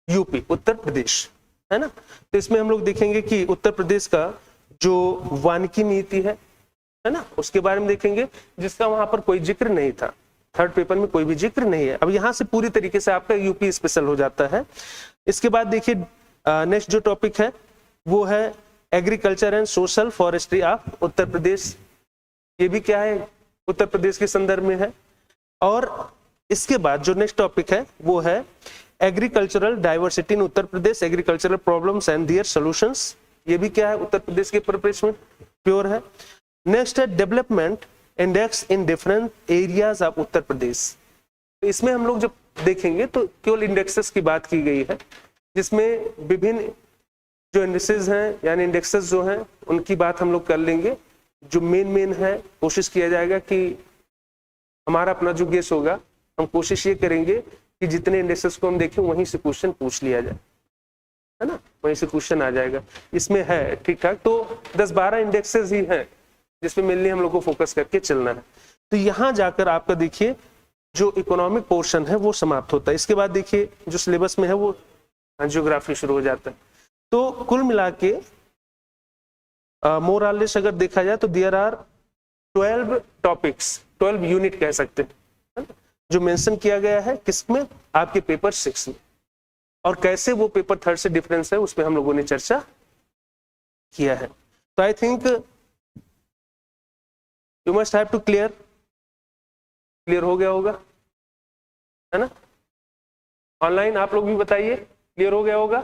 UP, Uttar Pradesh, है ना। तो इसमें हम लोग देखेंगे कि उत्तर प्रदेश का जो वानिकी नीति है ना, उसके बारे में देखेंगे, जिसका वहां पर कोई जिक्र नहीं था, थर्ड पेपर में कोई भी जिक्र नहीं है। अब यहां से पूरी तरीके से आपका यूपी स्पेशल हो जाता है। इसके बाद देखिए नेक्स्ट जो टॉपिक है वो है agriculture and social forestry of Uttar Pradesh, ये भी क्या है, उत्तर प्रदेश के संदर्भ में है। और इसके बाद जो नेक्स्ट टॉपिक है वो है agricultural diversity in Uttar Pradesh, agricultural problems and their solutions, ये भी क्या है, उत्तर प्रदेश के परिप्रेक्ष्य में प्योर है। नेक्स्ट है development index in different areas of Uttar Pradesh. तो इसमें हम लोग जब देखेंगे तो केवल इंडेक्सेस की बात की गई है, जिसमें विभिन्न जो इंडेक्सेस हैं यानी इंडेक्सेस जो हैं उनकी बात हम लोग कर लेंगे। जो मेन है कोशिश किया जाएगा कि हमारा अपना जो गेस होगा, हम कोशिश ये करेंगे कि जितने इंडेक्सेस को हम देखें वहीं से क्वेश्चन पूछ लिया जाए, है ना, वहीं से क्वेश्चन आ जाएगा। इसमें है ठीक ठाक, तो 10-12 इंडेक्सेस ही हैं जिसमें मेनली हम लोग को फोकस करके चलना है। तो यहाँ जाकर आपका देखिए जो इकोनॉमिक पोर्शन है वो समाप्त होता है। इसके बाद देखिए जो सिलेबस में है वो जियोग्राफी शुरू हो जाता है। तो कुल मिला के मोर और लेस अगर देखा जाए तो देयर आर 12 टॉपिक्स, 12 यूनिट कह सकते हैं, जो मेंशन किया गया है किसमें, आपके पेपर 6 में। और कैसे वो पेपर 3rd से डिफरेंस है उसमें हम लोगों ने चर्चा किया है। तो I think you must have to clear हो गया होगा, है ना। ऑनलाइन आप लोग भी बताइए, क्लियर हो गया होगा।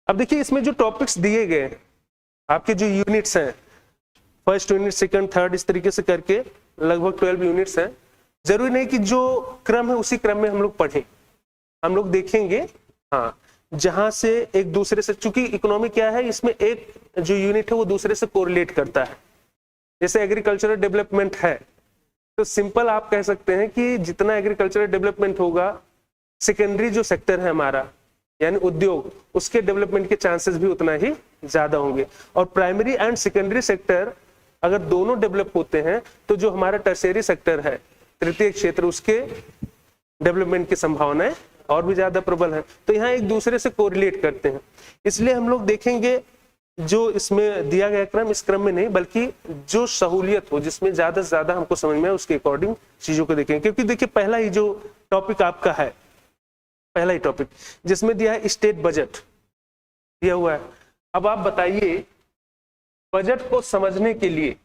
अब देखिए इसमें जो टॉपिक्स दिए गए आपके जो यूनिट्स हैं, फर्स्ट यूनिट, सेकंड, थर्ड, इस तरीके से करके लगभग 12 यूनिट्स हैं। जरूरी नहीं कि जो क्रम है उसी क्रम में हम लोग पढ़ें, हम लोग देखेंगे हाँ जहां से एक दूसरे से, चूंकि इकोनॉमी क्या है, इसमें एक जो यूनिट है वो दूसरे से कोरिलेट करता है। जैसे एग्रीकल्चरल डेवलपमेंट है तो सिंपल आप कह सकते हैं कि जितना एग्रीकल्चरल डेवलपमेंट होगा, सेकेंडरी जो सेक्टर है हमारा यानी उद्योग, उसके डेवलपमेंट के चांसेस भी उतना ही ज्यादा होंगे। और प्राइमरी एंड सेकेंडरी सेक्टर अगर दोनों डेवलप होते हैं तो जो हमारा टर्शियरी सेक्टर है, तृतीय क्षेत्र, उसके डेवलपमेंट की संभावनाएं और भी ज्यादा प्रबल है। तो यहाँ एक दूसरे से कोरिलेट करते हैं। इसलिए हम लोग देखेंगे जो इसमें दिया गया क्रम, इस क्रम में नहीं बल्कि जो सहूलियत हो, जिसमें ज्यादा से ज्यादा हमको समझ में आए उसके अकॉर्डिंग चीजों को देखेंगे। क्योंकि देखिए पहला ही जो टॉपिक आपका है, पहला ही टॉपिक जिसमें दिया है स्टेट बजट दिया हुआ है। अब आप बताइए बजट को समझने के लिए,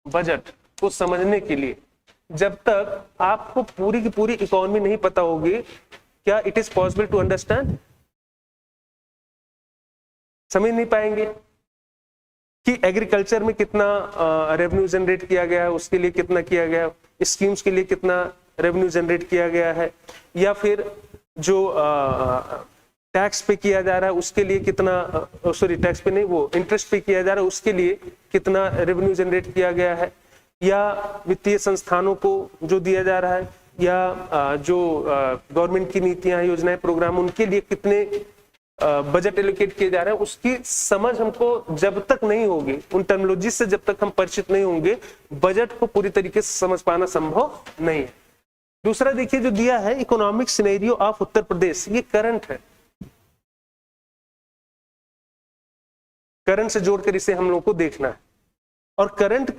बजट को समझने के लिए जब तक आपको पूरी की पूरी इकोनॉमी नहीं पता होगी, क्या it is possible to understand? समझ नहीं पाएंगे कि एग्रीकल्चर में कितना रेवेन्यू जनरेट किया गया है, उसके लिए कितना किया गया, स्कीम्स के लिए कितना रेवेन्यू जनरेट किया गया है, या फिर जो टैक्स पे किया जा रहा है उसके लिए कितना, सॉरी टैक्स पे नहीं, वो इंटरेस्ट पे किया जा रहा है उसके लिए कितना रेवेन्यू जनरेट किया गया है, या वित्तीय संस्थानों को जो दिया जा रहा है, या जो गवर्नमेंट की नीतियां, योजनाएं, प्रोग्राम, उनके लिए कितने बजट एलोकेट किए जा रहे हैं, उसकी समझ हमको जब तक नहीं होगी, उन टर्मिनोलॉजी से जब तक हम परिचित नहीं होंगे, बजट को पूरी तरीके से समझ पाना संभव नहीं है। दूसरा देखिए जो दिया है economic scenario of Uttar Pradesh, ये करंट है, करंट से जोड़कर इसे हम लोग को देखना है। और करंट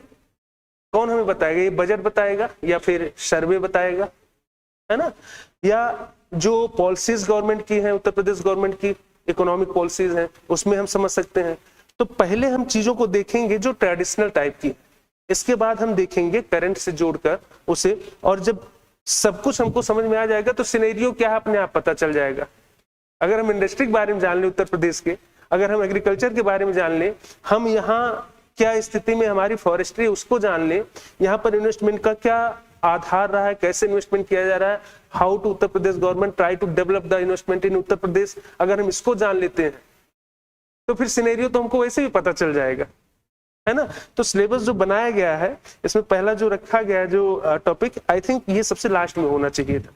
कौन हमें बताएगा? ये बजट बताएगा या फिर सर्वे बताएगा, है ना, या जो पॉलिसीज गवर्नमेंट की हैं, उत्तर प्रदेश गवर्नमेंट की इकोनॉमिक पॉलिसीज हैं, उसमें हम समझ सकते हैं। तो पहले हम चीजों को देखेंगे जो ट्रेडिशनल टाइप की, इसके बाद हम देखेंगे करंट से जोड़कर उसे, और जब सब कुछ हमको समझ में आ जाएगा तो सिनेरियो क्या है अपने आप पता चल जाएगा। अगर हम इंडस्ट्री के बारे में जान लें उत्तर प्रदेश के, अगर हम एग्रीकल्चर के बारे में जान लें, हम यहाँ क्या स्थिति में हमारी फॉरेस्ट्री उसको जान लें, यहाँ पर इन्वेस्टमेंट का क्या आधार रहा है, कैसे इन्वेस्टमेंट किया जा रहा है, how to Uttar Pradesh government try to develop the investment in Uttar Pradesh, अगर हम इसको जान लेते हैं तो फिर सिनेरियो तो हमको वैसे भी पता चल जाएगा, है ना। तो सिलेबस जो बनाया गया है इसमें पहला जो रखा गया है जो टॉपिक, आई थिंक ये सबसे लास्ट में होना चाहिए था,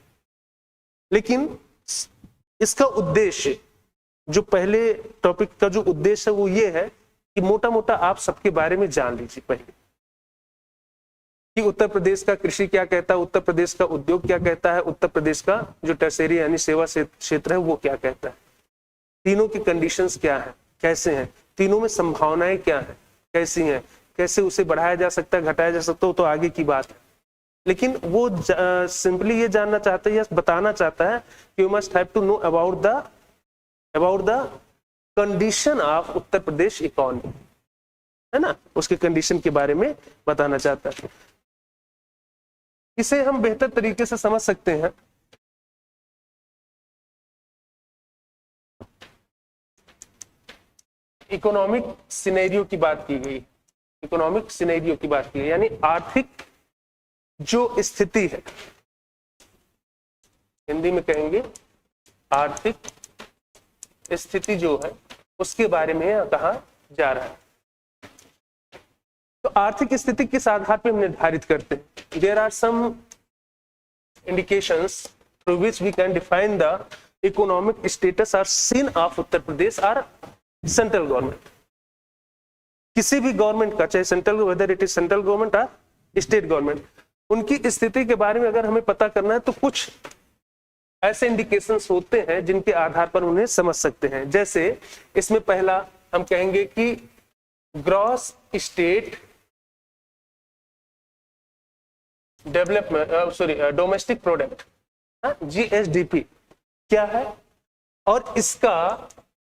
लेकिन इसका उद्देश्य, जो पहले टॉपिक का जो उद्देश्य है वो ये है कि मोटा मोटा आप सबके बारे में जान लीजिए पहले कि उत्तर प्रदेश का कृषि क्या कहता है, उत्तर प्रदेश का उद्योग क्या कहता है, उत्तर प्रदेश का जो टर्शियरी यानी सेवा क्षेत्र है वो क्या कहता है, तीनों की कंडीशंस क्या है, कैसे हैं, तीनों में संभावनाएं क्या है, कैसी हैं, कैसे उसे बढ़ाया जा सकता है, घटाया जा सकता है, तो आगे की बात है। लेकिन वो सिंपली ये जानना चाहता है या बताना चाहता है कि you must have to know about the condition of Uttar Pradesh economy, है ना, उसके कंडीशन के बारे में बताना चाहता है। इसे हम बेहतर तरीके से समझ सकते हैं इकोनॉमिक सिनेरियो की बात की गई, इकोनॉमिक सिनेरियो की बात की गई यानी आर्थिक जो स्थिति है, हिंदी में कहेंगे आर्थिक स्थिति जो है उसके बारे में कहा जा रहा है। तो आर्थिक स्थिति किस आधार पर हम निर्धारित करते हैं? There are some indications through which we can define the economic status और सीन ऑफ उत्तर प्रदेश और सेंट्रल गवर्नमेंट। किसी भी गवर्नमेंट का, चाहे central, whether it is central government और स्टेट गवर्नमेंट, उनकी स्थिति के बारे में अगर हमें पता करना है तो कुछ ऐसे इंडिकेशंस होते हैं जिनके आधार पर उन्हें समझ सकते हैं। जैसे इसमें पहला हम कहेंगे कि gross state development domestic product, GSDP क्या है, और इसका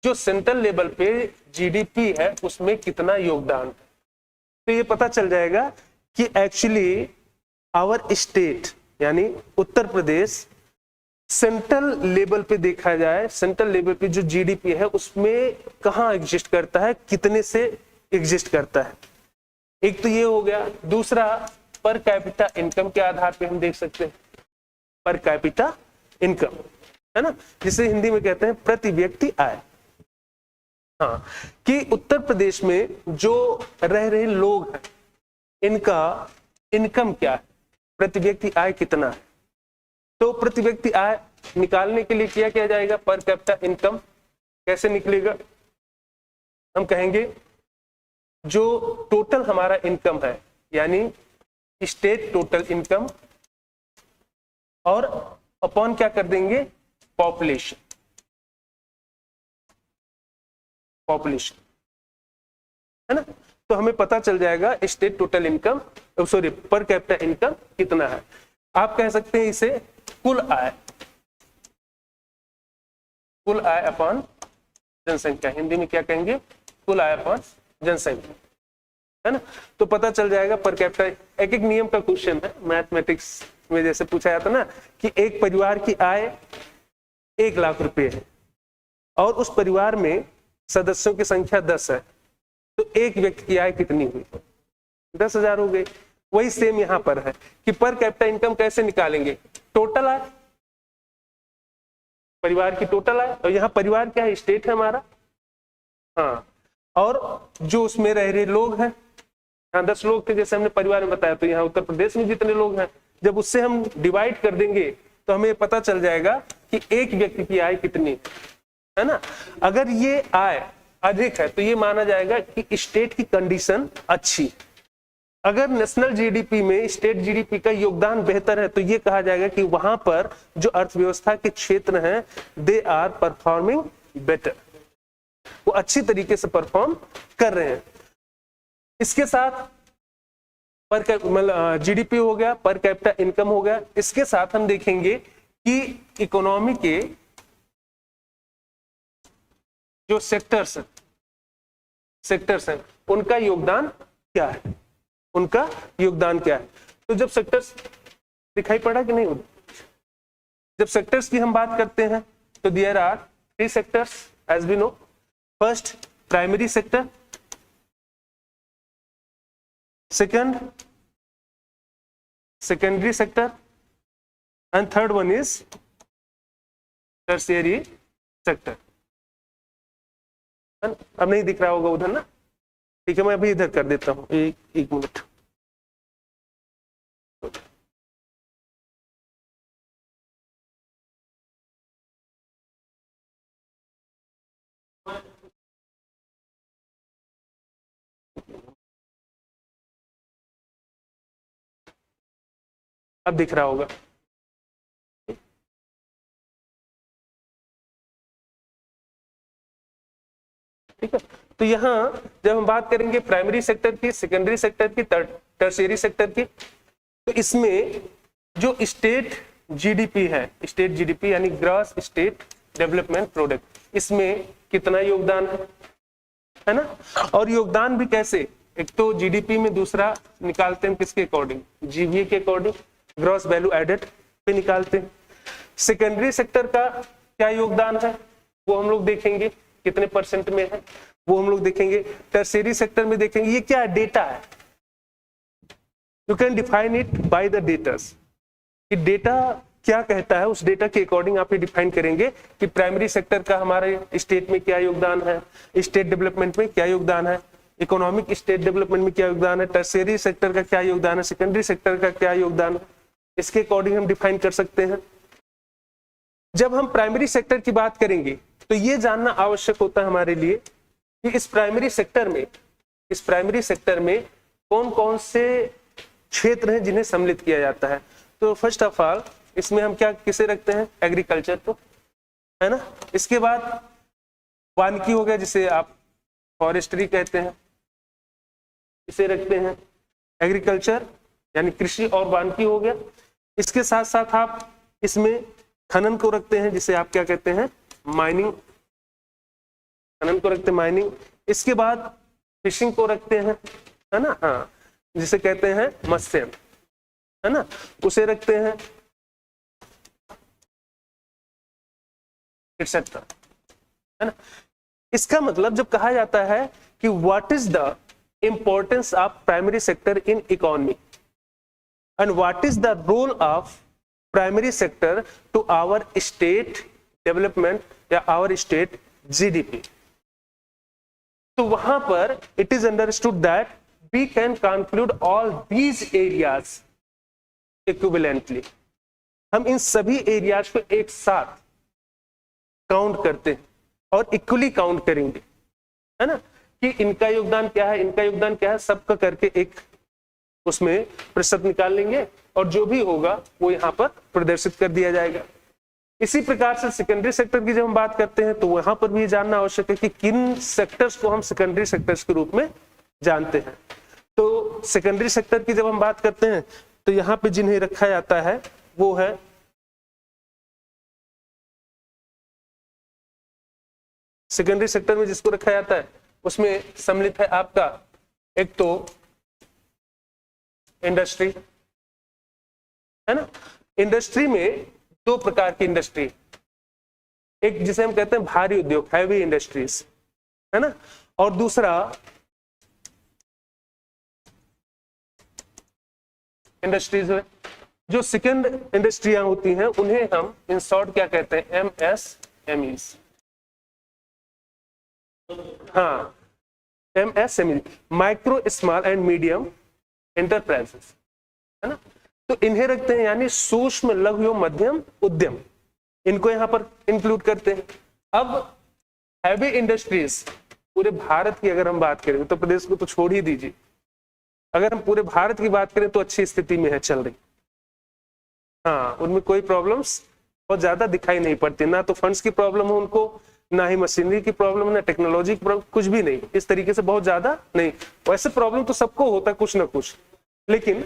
जो सेंट्रल लेवल पे GDP है उसमें कितना योगदान है। तो ये पता चल जाएगा कि एक्चुअली आवर स्टेट यानी उत्तर प्रदेश सेंट्रल लेवल पे देखा जाए, सेंट्रल लेवल पे जो GDP है उसमें कहाँ एग्जिस्ट करता है, कितने से एग्जिस्ट करता है। एक तो ये हो गया। दूसरा पर कैपिटा इनकम के आधार पे हम देख सकते हैं, पर कैपिटा इनकम, है ना, जिसे हिंदी में कहते हैं प्रति व्यक्ति आय। हाँ, कि उत्तर प्रदेश में जो रह रहे लोग हैं इनका इनकम क्या है, प्रति व्यक्ति आय कितना है। तो प्रति व्यक्ति आय निकालने के लिए क्या किया जाएगा, पर कैपिटा इनकम कैसे निकलेगा, हम कहेंगे जो टोटल हमारा इनकम है यानी स्टेट टोटल इनकम, और अपॉन क्या कर देंगे, पॉपुलेशन, है ना। तो हमें पता चल जाएगा state total income, sorry per capita income कितना है। आप कह सकते हैं इसे कुल आय, कुल आय अपॉन जनसंख्या, हिंदी में क्या कहेंगे, कुल आय अपॉन जनसंख्या, है ना। तो पता चल जाएगा पर कैपिटा। एक एक नियम का क्वेश्चन है मैथमेटिक्स में, जैसे पूछा जाता ना कि एक परिवार की आय 1 लाख रुपए है और उस परिवार में सदस्यों की संख्या 10 है, तो एक व्यक्ति की आय कितनी हुई, 10,000 हो गई। वही सेम यहां पर है कि पर कैपिटा इनकम कैसे निकालेंगे, टोटल आय, परिवार की टोटल आय, और यहाँ परिवार क्या है, स्टेट है हमारा, हाँ, और जो उसमें रह रहे लोग हैं, यहाँ 10 लोग थे जैसे हमने परिवार में बताया, तो यहाँ उत्तर प्रदेश में जितने लोग हैं जब उससे हम डिवाइड कर देंगे तो हमें पता चल जाएगा कि एक व्यक्ति की आय कितनी है ना। अगर ये आय अधिक है तो ये माना जाएगा कि स्टेट की कंडीशन अच्छी है, अगर नेशनल जीडीपी में स्टेट जीडीपी का योगदान बेहतर है तो ये कहा जाएगा कि वहां पर जो अर्थव्यवस्था के क्षेत्र हैं दे आर परफॉर्मिंग बेटर, वो अच्छी तरीके से परफॉर्म कर रहे हैं। इसके साथ पर मतलब जीडीपी हो गया, पर कैपिटा इनकम हो गया। इसके साथ हम देखेंगे कि इकोनॉमी के जो सेक्टर्स हैं उनका योगदान क्या है, उनका योगदान क्या है। तो जब सेक्टर्स दिखाई पड़ा कि नहीं, जब सेक्टर्स की हम बात करते हैं तो there are 3 sectors as we know. First primary sector, second secondary sector and third one is tertiary sector. अब नहीं दिख रहा होगा उधर ना, ठीक है, मैं अभी इधर कर देता हूं, एक मिनट। अब दिख रहा होगा। ठीक है, तो यहां जब हम बात करेंगे प्राइमरी सेक्टर की, सेकेंडरी सेक्टर की, टर्शियरी सेक्टर की, तो इसमें जो स्टेट जीडीपी है, स्टेट जीडीपी यानी ग्रॉस स्टेट डेवलपमेंट प्रोडक्ट, इसमें कितना योगदान है ना। और योगदान भी कैसे, एक तो जीडीपी में, दूसरा निकालते हैं किसके अकॉर्डिंग, जीवीए के अकॉर्डिंग, ग्रॉस वैल्यू एडेड पे निकालते हैं। सेकेंडरी सेक्टर का क्या योगदान है वो हम लोग देखेंगे, कितने परसेंट में है वो हम लोग देखेंगे। टर्शियरी सेक्टर में देखेंगे ये क्या डेटा है, you can define it by the datas, कि डेटा क्या कहता है उस डेटा के अकॉर्डिंग आप ये डिफाइन करेंगे कि प्राइमरी सेक्टर का हमारे स्टेट में क्या योगदान है, स्टेट डेवलपमेंट में क्या योगदान है, इकोनॉमिक स्टेट डेवलपमेंट में क्या योगदान है, टर्शियरी सेक्टर का क्या योगदान है, सेकेंडरी सेक्टर का क्या योगदान है, इसके अकॉर्डिंग हम डिफाइन कर सकते हैं। जब हम प्राइमरी सेक्टर की बात करेंगे तो ये जानना आवश्यक होता है हमारे लिए कि इस प्राइमरी सेक्टर में कौन कौन से क्षेत्र हैं जिन्हें सम्मिलित किया जाता है। तो फर्स्ट ऑफ ऑल इसमें हम क्या किसे रखते हैं, एग्रीकल्चर को, है ना। इसके बाद वानिकी हो गया जिसे आप फॉरेस्ट्री कहते हैं, इसे रखते हैं। एग्रीकल्चर यानी कृषि और वानिकी हो गया। इसके साथ साथ आप इसमें खनन को रखते हैं जिसे आप क्या कहते हैं, माइनिंग, खनन को रखते हैं माइनिंग। इसके बाद फिशिंग को रखते हैं, है ना, हाँ, जिसे कहते हैं मत्स्य, है ना, उसे रखते हैं, एक्सेट्रा, है ना। इसका मतलब जब कहा जाता है कि what is the importance of primary sector in economy and what is the role of primary sector to our state development या आवर स्टेट जीडीपी, तो वहां पर it is understood that we can conclude all these areas equivalently. हम इन सभी areas को एक साथ काउंट करते हैं और इक्वली काउंट करेंगे, है ना, कि इनका योगदान क्या है, इनका योगदान क्या है, सबका करके एक उसमें प्रतिशत निकाल लेंगे और जो भी होगा वो यहाँ पर प्रदर्शित कर दिया जाएगा। इसी प्रकार से सेकेंडरी सेक्टर की जब हम बात करते हैं तो वहां पर भी जानना आवश्यक है कि किन सेक्टर्स को हम सेकेंडरी सेक्टर्स के रूप में जानते हैं। तो सेकेंडरी सेक्टर की जब हम बात करते हैं तो यहाँ पे जिन्हें रखा जाता है वो है सेकेंडरी सेक्टर में जिसको रखा जाता है उसमें सम्मिलित है आपका एक तो इंडस्ट्री, है ना। इंडस्ट्री में दो प्रकार की इंडस्ट्री, एक जिसे हम कहते हैं भारी उद्योग, हैवी इंडस्ट्रीज, है ना, और दूसरा इंडस्ट्रीज है। जो सेकेंड इंडस्ट्रियां होती हैं उन्हें हम इन शॉर्ट क्या कहते हैं, MSMEs, हाँ, MSME, micro small and medium enterprises, है ना। तो इन्हें रखते हैं यानी सूक्ष्म लघु एवं मध्यम उद्यम, इनको यहां पर इंक्लूड करते हैं। अब हैवी इंडस्ट्रीज पूरे भारत की अगर हम बात करें, उत्तर प्रदेश को तो छोड़ ही दीजिए, अगर हम पूरे भारत की बात करें तो अच्छी स्थिति में है, चल रही। हाँ, उनमें कोई प्रॉब्लम्स बहुत ज्यादा दिखाई नहीं पड़ती, ना तो फंड्स की प्रॉब्लम हो उनको, ना ही मशीनरी की प्रॉब्लम, ना टेक्नोलॉजी की प्रॉब्लम, कुछ भी नहीं, इस तरीके से बहुत ज्यादा नहीं। वैसे प्रॉब्लम तो सबको होता है कुछ ना कुछ, लेकिन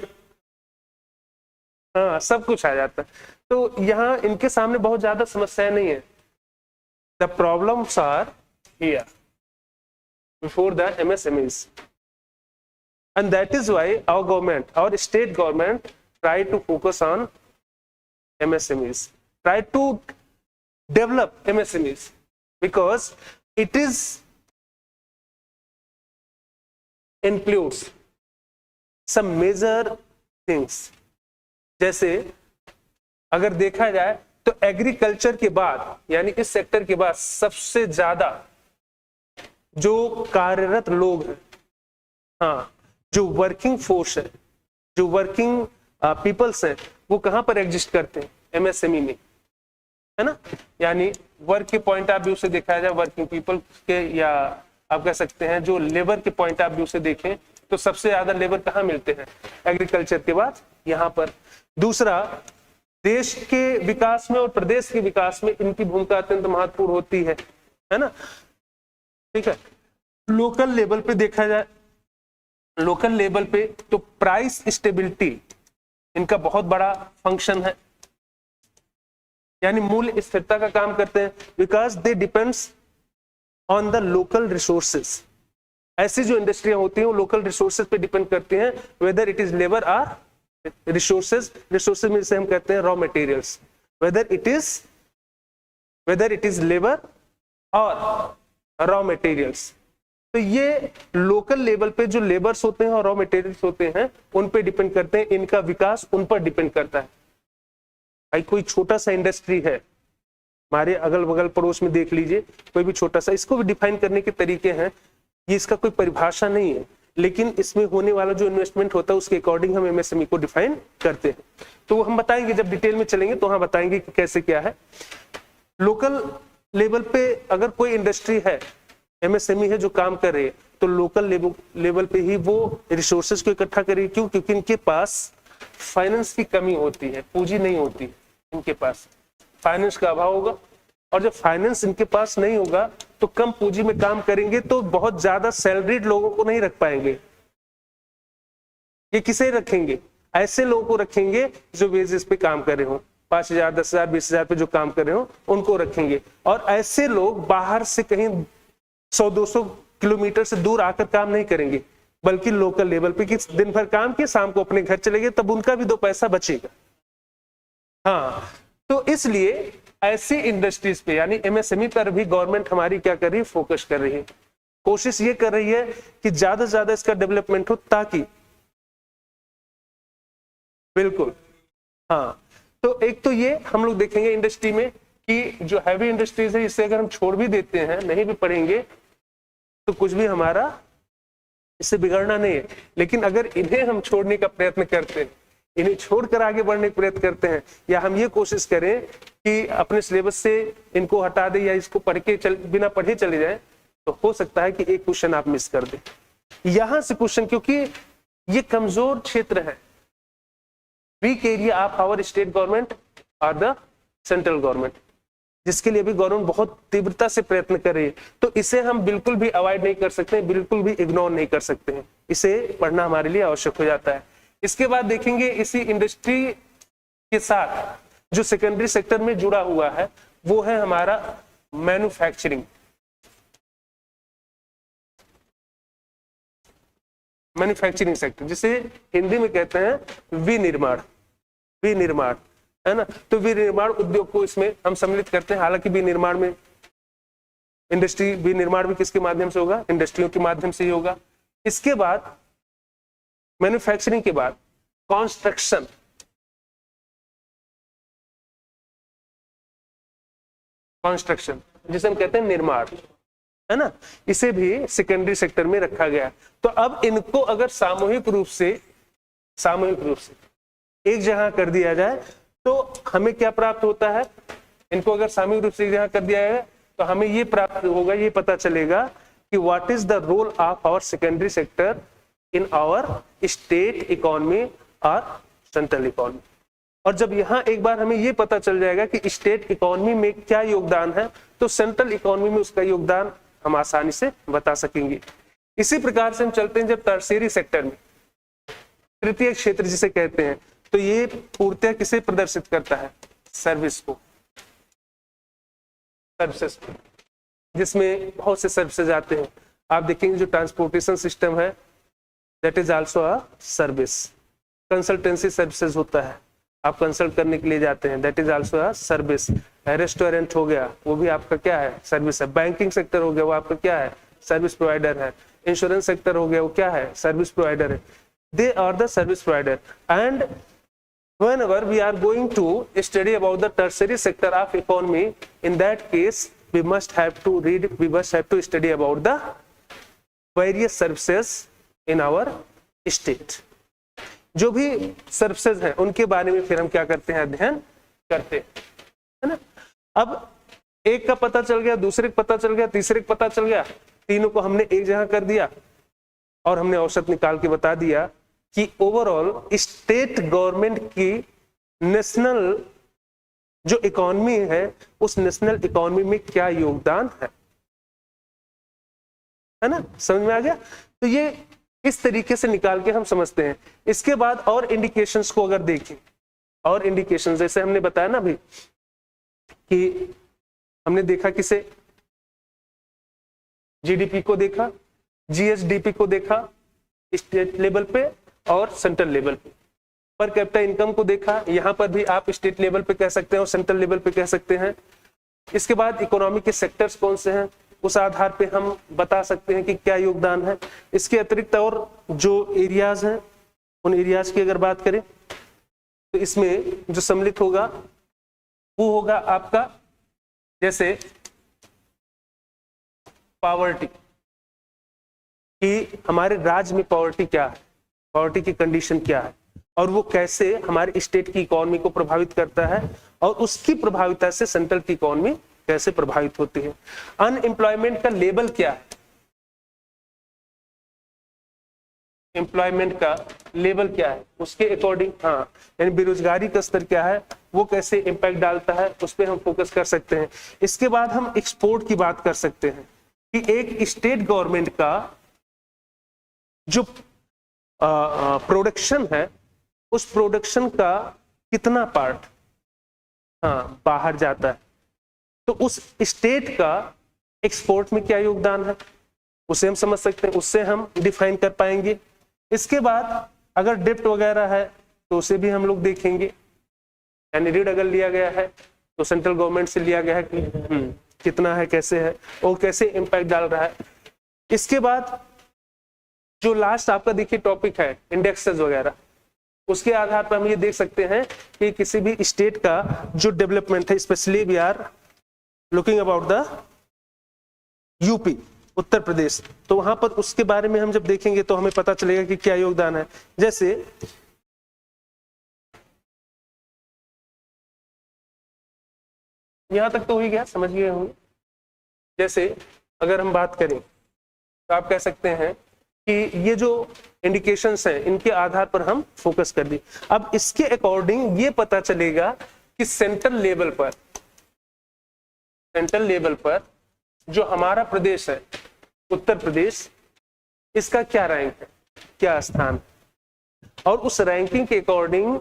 हाँ सब कुछ आ जाता है। तो यहाँ इनके सामने बहुत ज्यादा समस्याएं नहीं है। The problems are here before the MSMEs, and that is why our government, our state government try to focus on MSMEs, try to develop MSMEs, because it is includes some major things। जैसे अगर देखा जाए तो agriculture के बाद, यानी इस sector के बाद सबसे ज्यादा जो कार्यरत लोग हैं, हाँ जो वर्किंग फोर्स है, जो वर्किंग पीपल्स हैं, वो कहां पर एग्जिस्ट करते हैं? MSME में, है ना। यानी वर्क के पॉइंट ऑफ व्यू से देखा जाए, वर्किंग पीपल के, या आप कह सकते हैं जो लेबर के पॉइंट ऑफ व्यू से देखें तो सबसे ज्यादा लेबर कहाँ मिलते हैं? एग्रीकल्चर के बाद यहाँ पर। दूसरा, देश के विकास में और प्रदेश के विकास में इनकी भूमिका अत्यंत महत्वपूर्ण होती है ना। ठीक है, लोकल लेवल पे देखा जाए, लोकल लेवल पे तो प्राइस स्टेबिलिटी इनका बहुत बड़ा फंक्शन है, यानी मूल्य स्थिरता का काम करते हैं, because they depends on the local resources. ऐसी जो इंडस्ट्रियां होती हैं वो लोकल रिसोर्सेज पे डिपेंड करती हैं, वेदर इट इज लेबर और रिसोर्सेज। रिसोर्सेज में से हम कहते हैं raw materials, weather it is labour और रॉ मटेरियल्स। तो ये लोकल लेवल पे जो लेबर्स होते हैं और रॉ मटेरियल्स होते हैं उन पे डिपेंड करते हैं, इनका विकास उन पर डिपेंड करता है। भाई कोई छोटा सा इंडस्ट्री है, हमारे अगल बगल पड़ोस में देख लीजिए, कोई भी छोटा सा, इसको भी डिफाइन करने के तरीके हैं, ये इसका कोई परिभाषा नहीं है, लेकिन इसमें होने वाला जो इन्वेस्टमेंट होता है उसके अकॉर्डिंग हम MSME को डिफाइन करते हैं। तो हम बताएंगे, जब डिटेल में चलेंगे तो वहां बताएंगे कि कैसे क्या है। लोकल लेवल पे अगर कोई इंडस्ट्री है, MSME है जो काम कर रही है, तो लोकल लेवल पे ही वो रिसोर्सेज को इकट्ठा करेगी। क्यों? क्योंकि इनके पास फाइनेंस की कमी होती है, पूंजी नहीं होती इनके पास, फाइनेंस का अभाव होगा, और जब फाइनेंस इनके पास नहीं होगा तो कम पूंजी में काम करेंगे, तो बहुत ज्यादा सैलरीड लोगों को नहीं रख पाएंगे। ये किसे रखेंगे? ऐसे लोगों को रखेंगे जो वेजेस पे काम कर रहे हो, 5,000, 10,000, 20,000 पे जो काम कर रहे हो उनको रखेंगे। और ऐसे लोग बाहर से कहीं 100-200 किलोमीटर से दूर आकर काम नहीं करेंगे, बल्कि लोकल लेवल पे, कि दिन भर काम किए, शाम को अपने घर चले गए, तब उनका भी 2 पैसा बचेगा। हाँ, तो इसलिए ऐसी इंडस्ट्रीज पे, यानी MSME पर भी गवर्नमेंट हमारी क्या कर रही है? फोकस कर रही है। कोशिश ये कर रही है कि ज्यादा से ज्यादा इसका डेवलपमेंट हो, ताकि बिल्कुल, हाँ। तो एक तो ये हम लोग देखेंगे इंडस्ट्री में कि जो हैवी इंडस्ट्रीज है, इससे अगर हम छोड़ भी देते हैं, नहीं भी पढ़ेंगे, तो कुछ भी हमारा इससे बिगड़ना नहीं है। लेकिन अगर इन्हें हम छोड़ने का प्रयत्न करते हैं, इन्हें छोड़कर आगे बढ़ने का प्रयत्न करते हैं, या हम ये कोशिश करें कि अपने सिलेबस से इनको हटा दें या इसको पढ़ के बिना पढ़े चले जाएं, तो हो सकता है कि एक क्वेश्चन आप मिस कर दें। यहां से क्वेश्चन, क्योंकि ये कमजोर क्षेत्र है, weak area of our state government और द सेंट्रल गवर्नमेंट, जिसके लिए भी गवर्नमेंट बहुत तीव्रता से प्रयत्न कर रही है। तो इसे हम बिल्कुल भी अवॉइड नहीं कर सकते, बिल्कुल भी इग्नोर नहीं कर सकते हैं, इसे पढ़ना हमारे लिए आवश्यक हो जाता है। इसके बाद देखेंगे इसी इंडस्ट्री के साथ जो सेकेंडरी सेक्टर में जुड़ा हुआ है, वो है हमारा मैन्युफैक्चरिंग। मैन्युफैक्चरिंग सेक्टर, जिसे हिंदी में कहते हैं विनिर्माण, विनिर्माण, है ना। तो विनिर्माण उद्योग को इसमें हम सम्मिलित करते हैं। हालांकि विनिर्माण में इंडस्ट्री, विनिर्माण भी किसके माध्यम से होगा? इंडस्ट्रियों के माध्यम से ही होगा। इसके बाद मैन्युफैक्चरिंग के बाद कंस्ट्रक्शन, कंस्ट्रक्शन जिसे हम कहते हैं निर्माण, है ना, इसे भी सेकेंडरी सेक्टर में रखा गया। तो अब इनको अगर सामूहिक रूप से एक जगह कर दिया जाए तो हमें क्या प्राप्त होता है? इनको अगर सामूहिक रूप से एक जगह कर दिया जाए तो हमें ये प्राप्त होगा, ये पता चलेगा कि what is the role of our secondary sector in our state economy और सेंट्रल इकोनॉमी। और जब यहाँ एक बार हमें ये पता चल जाएगा कि स्टेट इकोनॉमी में क्या योगदान है, तो सेंट्रल इकोनॉमी में उसका योगदान हम आसानी से बता सकेंगे। इसी प्रकार से हम चलते हैं जब टर्शियरी सेक्टर में, तृतीय क्षेत्र जिसे कहते हैं, तो ये पूर्णतः किसे प्रदर्शित करता है? सर्विस को, सर्विसेज, जिसमें बहुत से सर्विसेज आते हैं। आप देखेंगे जो ट्रांसपोर्टेशन सिस्टम है, that is also a service. Consultancy services होता है, आप कंसल्ट करने के लिए जाते हैं, that is also a service. Restaurant हो गया, वो भी आपका क्या है? सर्विस है। बैंकिंग सेक्टर हो गया, वो आपका क्या है? सर्विस प्रोवाइडर है। इंश्योरेंस सेक्टर हो गया, वो क्या है? सर्विस प्रोवाइडर है। They are the service provider. And whenever we are going to study about the tertiary sector of economy, in that case we must have to study about the various services in our state। जो भी services हैं उनके बारे में फिर हम क्या करते हैं? अध्ययन करते हैं, है ना। अब एक का पता चल गया, दूसरे का पता चल गया, तीसरे का पता चल गया, तीनों को हमने एक जगह कर दिया और हमने औसत निकाल के बता दिया कि ओवरऑल स्टेट गवर्नमेंट की नेशनल जो इकोनॉमी है, उस नेशनल इकोनॉमी में क्या योगदान है ना। समझ में आ गया? तो ये इस तरीके से निकाल के हम समझते हैं। इसके बाद और इंडिकेशंस को अगर देखें, और इंडिकेशंस जैसे हमने बताया ना अभी कि हमने देखा किसे? जीडीपी को देखा, जीएसडीपी को देखा स्टेट लेवल पे और सेंट्रल लेवल पे। पर कैपिटा इनकम को देखा, यहां पर भी आप स्टेट लेवल पे कह सकते हैं और सेंट्रल लेवल पे कह सकते हैं। इसके बाद इकोनॉमी के सेक्टर्स कौन से हैं, उस आधार पे हम बता सकते हैं कि क्या योगदान है। इसके अतिरिक्त और जो एरियाज हैं, उन एरियाज की अगर बात करें तो इसमें जो सम्मिलित होगा वो होगा आपका, जैसे पॉवर्टी, कि हमारे राज्य में पॉवर्टी क्या है, पॉवर्टी की कंडीशन क्या है और वो कैसे हमारे स्टेट की इकोनॉमी को प्रभावित करता है और उसकी प्रभाविता से सेंट्रल की इकोनॉमी कैसे प्रभावित होती है। अनएम्प्लॉयमेंट का लेवल क्या है, एम्प्लॉयमेंट का लेवल क्या है, उसके अकॉर्डिंग, हाँ, यानी बेरोजगारी का स्तर क्या है, वो कैसे इंपैक्ट डालता है, उस पर हम फोकस कर सकते हैं। इसके बाद हम एक्सपोर्ट की बात कर सकते हैं कि एक स्टेट गवर्नमेंट का जो प्रोडक्शन है, उस प्रोडक्शन का कितना पार्ट बाहर जाता है, तो उस स्टेट का एक्सपोर्ट में क्या योगदान है, उसे हम समझ सकते हैं, उससे हम डिफाइन कर पाएंगे। इसके बाद अगर डेप्ट वगैरह है तो उसे भी हम लोग देखेंगे, यानी ऋण अगर लिया गया है तो सेंट्रल गवर्नमेंट से लिया गया है कि कितना है, कैसे है और कैसे इंपैक्ट डाल रहा है। इसके बाद जो लास्ट आपका देखिए टॉपिक है इंडेक्सेस वगैरह, उसके आधार पर हम ये देख सकते हैं कि किसी भी स्टेट का जो डेवलपमेंट है, specially we are looking about the UP, Uttar Pradesh, तो वहां पर उसके बारे में हम जब देखेंगे तो हमें पता चलेगा कि क्या योगदान है। जैसे यहां तक तो हो ही गया, समझ गए होंगे। जैसे अगर हम बात करें तो आप कह सकते हैं कि ये जो इंडिकेशंस हैं, इनके आधार पर हम फोकस कर दी। अब इसके अकॉर्डिंग ये पता चलेगा कि सेंट्रल लेवल पर जो हमारा प्रदेश है, उत्तर प्रदेश, इसका क्या रैंक है, क्या स्थान है, और उस रैंकिंग के according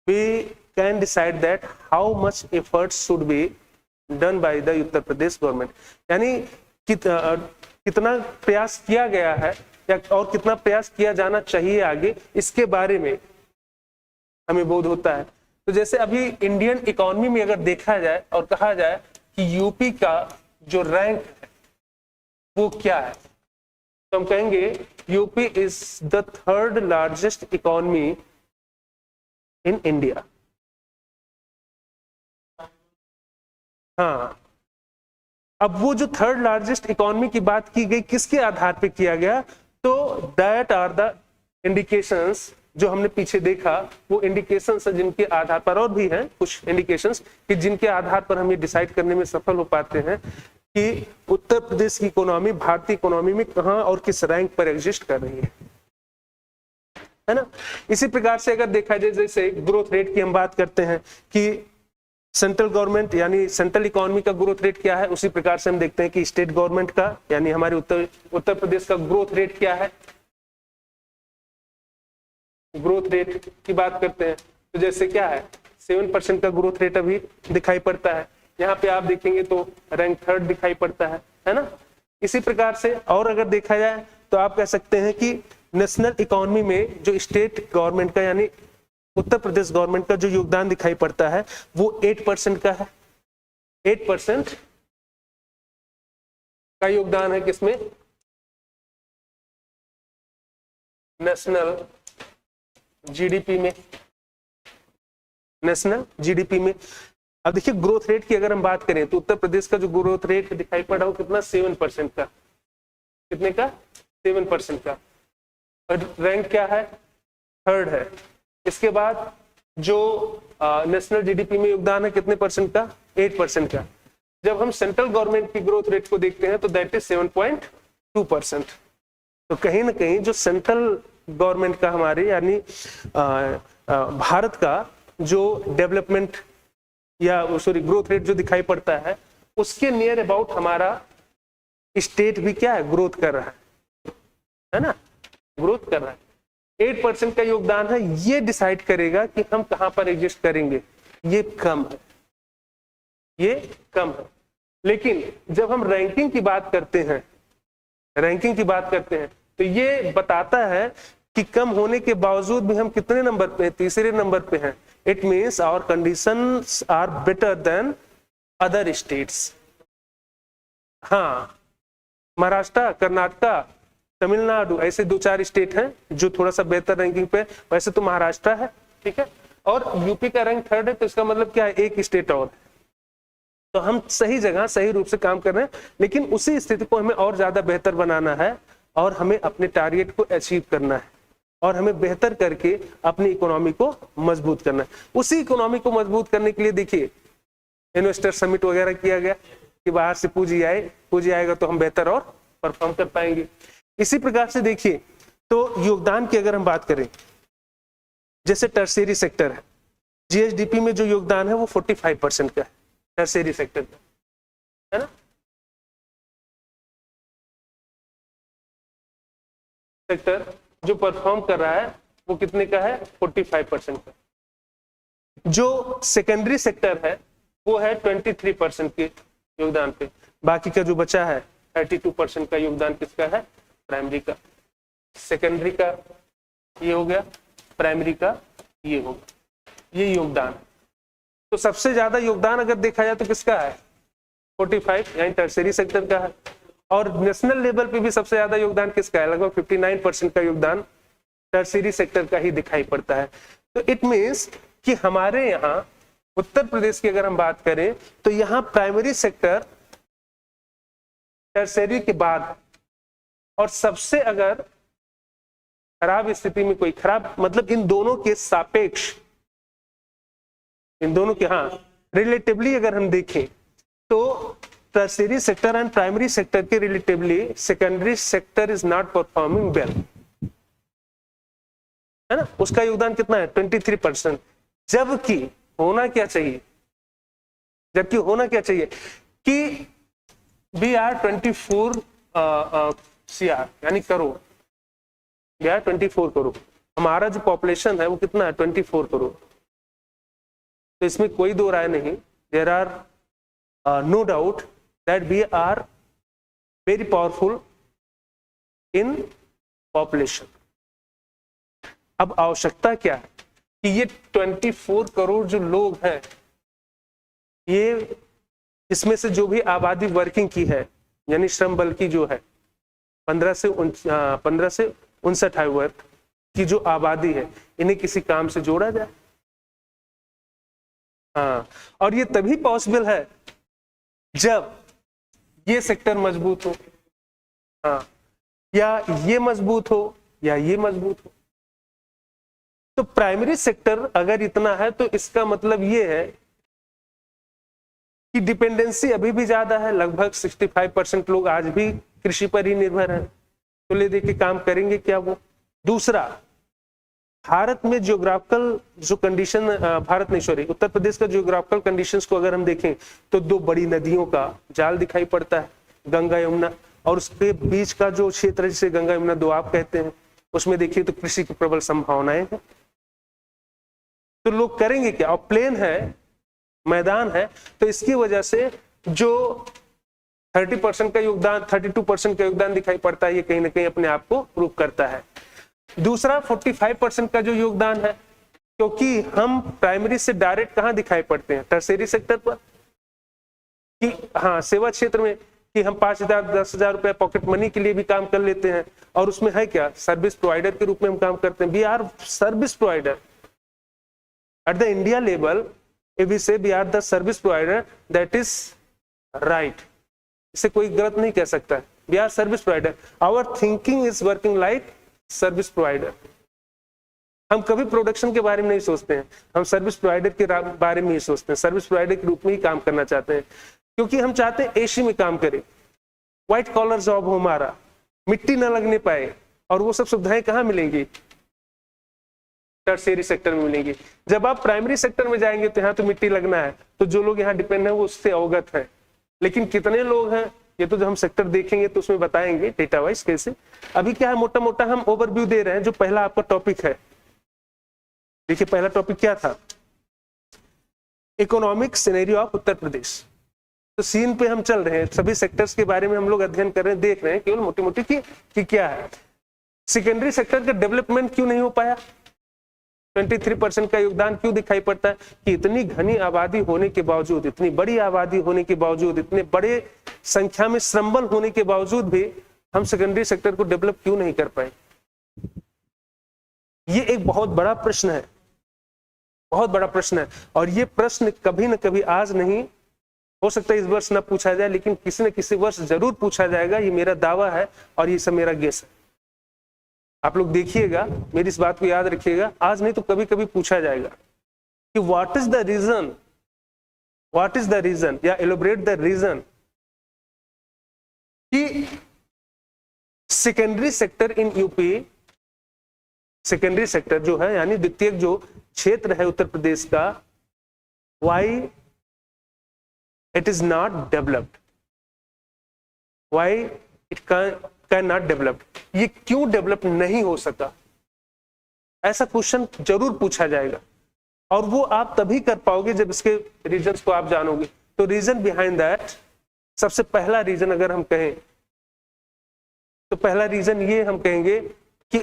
we can decide that how much efforts should be done by the Uttar Pradesh government, यानी कितना प्रयास किया गया है या और कितना प्रयास किया जाना चाहिए आगे, इसके बारे में हमें बोध होता है। तो जैसे अभी इंडियन इकोनॉमी में अगर देखा जाए और कहा जाए कि यूपी का जो रैंक है वो क्या है, तो हम कहेंगे UP is the third largest economy in India. हाँ, अब वो जो थर्ड लार्जेस्ट इकोनॉमी की बात की गई, किसके आधार पे किया गया, तो दैट आर द इंडिकेशंस जो हमने पीछे देखा, वो इंडिकेशंस है जिनके आधार पर, और भी हैं कुछ इंडिकेशंस कि जिनके आधार पर हम ये डिसाइड करने में सफल हो पाते हैं कि उत्तर प्रदेश की इकोनॉमी भारतीय इकोनॉमी में कहां और किस रैंक पर एग्जिस्ट कर रही है। है ना। इसी प्रकार से अगर देखा जाए, जैसे ग्रोथ रेट की हम बात करते हैं कि सेंट्रल गवर्नमेंट यानी सेंट्रल इकोनॉमी का ग्रोथ रेट क्या है, उसी प्रकार से हम देखते हैं कि स्टेट गवर्नमेंट का यानी हमारे उत्तर प्रदेश का ग्रोथ रेट क्या है। ग्रोथ रेट की बात करते हैं तो जैसे क्या है 7% का ग्रोथ रेट अभी दिखाई पड़ता है। यहाँ पे आप देखेंगे तो रैंक 3rd दिखाई पड़ता है ना। इसी प्रकार से और अगर देखा जाए तो आप कह सकते हैं कि नेशनल इकोनॉमी में जो स्टेट गवर्नमेंट का यानी उत्तर प्रदेश गवर्नमेंट का जो योगदान दिखाई पड़ता है वो 8% का है। 8% का योगदान है किसमें, नेशनल जीडीपी में, नेशनल जीडीपी में। अब देखिए ग्रोथ रेट की अगर हम बात करें तो उत्तर प्रदेश का जो ग्रोथ रेट दिखाई पड़ रहा है कितना 7% का, कितने का 7% का, और रैंक क्या है 3rd है। इसके बाद जो नेशनल जीडीपी में योगदान है कितने परसेंट का 8% का। जब हम सेंट्रल गवर्नमेंट की ग्रोथ रेट को देखते हैं तो दैट इज 7.2%। तो कहीं ना कहीं जो सेंट्रल गवर्नमेंट का हमारे यानी भारत का जो डेवलपमेंट या सॉरी ग्रोथ रेट जो दिखाई पड़ता है उसके नियर अबाउट हमारा स्टेट भी क्या है ग्रोथ कर रहा है ना, ग्रोथ कर रहा है। 8% का योगदान है, ये डिसाइड करेगा कि हम कहां पर एग्जिस्ट करेंगे, ये कम है, ये कम है। लेकिन जब हम रैंकिंग की बात करते हैं, रैंकिंग की बात करते हैं तो ये बताता है कि कम होने के बावजूद भी हम कितने नंबर पे, तीसरे नंबर पे हैं। It means our conditions are better than other states. हाँ, महाराष्ट्र, कर्नाटका, तमिलनाडु ऐसे 2-4 स्टेट हैं जो थोड़ा सा बेहतर रैंकिंग पे, वैसे तो महाराष्ट्र है, ठीक है, और यूपी का रैंक 3rd है, तो इसका मतलब क्या है एक स्टेट और। तो हम सही जगह सही रूप से काम कर रहे हैं, लेकिन उसी स्थिति को हमें और ज्यादा बेहतर बनाना है और हमें अपने टारगेट को अचीव करना है और हमें बेहतर करके अपनी इकोनॉमी को मजबूत करना है। उसी इकोनॉमी को मजबूत करने के लिए देखिए इन्वेस्टर समिट वगैरह किया गया कि बाहर से पूंजी आएगा तो हम बेहतर और परफॉर्म कर पाएंगे। इसी प्रकार से देखिए तो योगदान की अगर हम बात करें, जैसे टर्शियरी सेक्टर है, जीएसडीपी में जो योगदान है वो 45% का है, टर्शियरी सेक्टर का, है ना। सेक्टर जो परफॉर्म कर रहा है वो कितने का है 45% का। जो सेकेंडरी सेक्टर है वो है 23% के योगदान पे, बाकी का जो बचा है 32% का योगदान किसका है, प्राइमरी का। सेकेंडरी का ये हो गया, प्राइमरी का ये हो गया, ये योगदान। तो सबसे ज्यादा योगदान अगर देखा जाए तो किसका है 45 यानी टर्शियरी सेक्टर का है। और नेशनल लेवल पे भी सबसे ज्यादा योगदान किसका है, लगभग 59% का योगदान टर्शियरी सेक्टर का ही दिखाई पड़ता है। तो इट मीन्स कि हमारे यहाँ उत्तर प्रदेश की अगर हम बात करें तो यहाँ प्राइमरी सेक्टर टर्शियरी के बाद, और सबसे अगर खराब स्थिति में कोई खराब मतलब इन दोनों के सापेक्ष, इन दोनों के हाँ रिलेटिवली अगर हम देखें तो tertiary sector and primary sector के relatively secondary sector is not performing well, है ना। उसका योगदान कितना है 23%। जबकि होना क्या चाहिए, जबकि होना क्या चाहिए कि वी आर 24 CR यानी करोड़, वी आर 24 करोड़, हमारा जो पॉपुलेशन है वो कितना है 24 करोड़। तो इसमें कोई दो राय नहीं, there are no doubt that we are very powerful in population. अब आवश्यकता क्या है कि ये 24 करोड़ जो लोग हैं, ये इसमें से जो भी आबादी वर्किंग की है यानी श्रम बल की जो है 15 से 59 आयु वर्ग की जो आबादी है, इन्हें किसी काम से जोड़ा जाए। हाँ, और ये तभी पॉसिबल है जब ये सेक्टर मजबूत हो, हाँ, या ये मजबूत हो या ये मजबूत हो। तो प्राइमरी सेक्टर अगर इतना है तो इसका मतलब ये है कि डिपेंडेंसी अभी भी ज्यादा है, लगभग 65% लोग आज भी कृषि पर ही निर्भर हैं, तो ले दे के काम करेंगे क्या वो। दूसरा, भारत में जियोग्राफिकल जो कंडीशन, भारत नहीं सॉरी उत्तर प्रदेश का जियोग्राफिकल कंडीशंस को अगर हम देखें तो दो बड़ी नदियों का जाल दिखाई पड़ता है, गंगा यमुना, और उसके बीच का जो क्षेत्र है जिसे गंगा यमुना दोआब कहते हैं, उसमें देखिए तो कृषि की प्रबल संभावनाएं हैं। तो लोग करेंगे क्या? और प्लेन है, मैदान है, तो इसकी वजह से जो 30% का योगदान, 32% का योगदान दिखाई पड़ता है, ये कहीं ना कहीं अपने आप को प्रूव करता है। दूसरा 45% का जो योगदान है, क्योंकि हम प्राइमरी से डायरेक्ट कहां दिखाई पड़ते हैं? टर्शियरी सेक्टर पर, कि हाँ सेवा क्षेत्र में, कि हम 5,000 10,000 रुपए पॉकेट मनी के लिए भी काम कर लेते हैं, और उसमें है क्या? सर्विस प्रोवाइडर के रूप में हम काम करते हैं। We are service provider at the India level. If we say we are the service provider, that is right, इसे कोई गलत नहीं कह सकता है। We are service provider, our thinking is working like service provider. हम कभी प्रोडक्शन के बारे में नहीं सोचते हैं, हम सर्विस प्रोवाइडर के बारे में ही सोचते हैं, सर्विस प्रोवाइडर के रूप में ही काम करना चाहते हैं, क्योंकि हम चाहते हैं एसी में काम करें, व्हाइट कॉलर जॉब हो हमारा, मिट्टी न लगने पाए, और वो सब सुविधाएं कहाँ मिलेंगी? टर्शियरी सेक्टर में मिलेंगी। जब आप प्राइमरी सेक्टर में जाएंगे तो यहाँ तो मिट्टी लगना है, तो जो लोग यहाँ डिपेंड है वो उससे अवगत है, लेकिन कितने लोग हैं ये तो जब हम सेक्टर देखेंगे तो उसमें बताएंगे डेटा वाइज कैसे। अभी क्या है, मोटा मोटा हम ओवरव्यू दे रहे हैं। जो पहला आपका टॉपिक है, देखिए पहला टॉपिक क्या था? Economic scenario of Uttar Pradesh. तो सीन पे हम चल रहे हैं, सभी सेक्टर्स के बारे में हम लोग अध्ययन कर रहे हैं, देख रहे हैं केवल मोटी मोटी कि क्या है। सेकेंडरी सेक्टर का डेवलपमेंट क्यों नहीं हो पाया? 23% का योगदान क्यों दिखाई पड़ता है? कि इतनी घनी आबादी होने के बावजूद, इतनी बड़ी आबादी होने के बावजूद, इतने बड़े संख्या में श्रमबल होने के बावजूद भी हम सेकेंडरी सेक्टर को डेवलप क्यों नहीं कर पाए? ये एक बहुत बड़ा प्रश्न है, बहुत बड़ा प्रश्न है। और ये प्रश्न कभी न कभी, आज नहीं हो सकता है इस वर्ष न पूछा जाए, लेकिन किसी न किसी वर्ष जरूर पूछा जाएगा, ये मेरा दावा है और ये सब मेरा गेस है। आप लोग देखिएगा, मेरी इस बात को याद रखिएगा, आज नहीं तो कभी कभी पूछा जाएगा कि what is the reason, what is the reason, या एलोबरेट द रीजन कि secondary sector in UP, secondary sector जो है यानी द्वितीयक जो क्षेत्र है उत्तर प्रदेश का, why it is not developed, why it can not develop, ये क्यों डेवलप नहीं हो सका? ऐसा क्वेश्चन जरूर पूछा जाएगा, और वो आप तभी कर पाओगे जब इसके रीजंस को आप जानोगे। तो रीजन बिहाइंड दैट, सबसे पहला रीजन अगर हम कहें तो पहला रीजन ये हम कहेंगे कि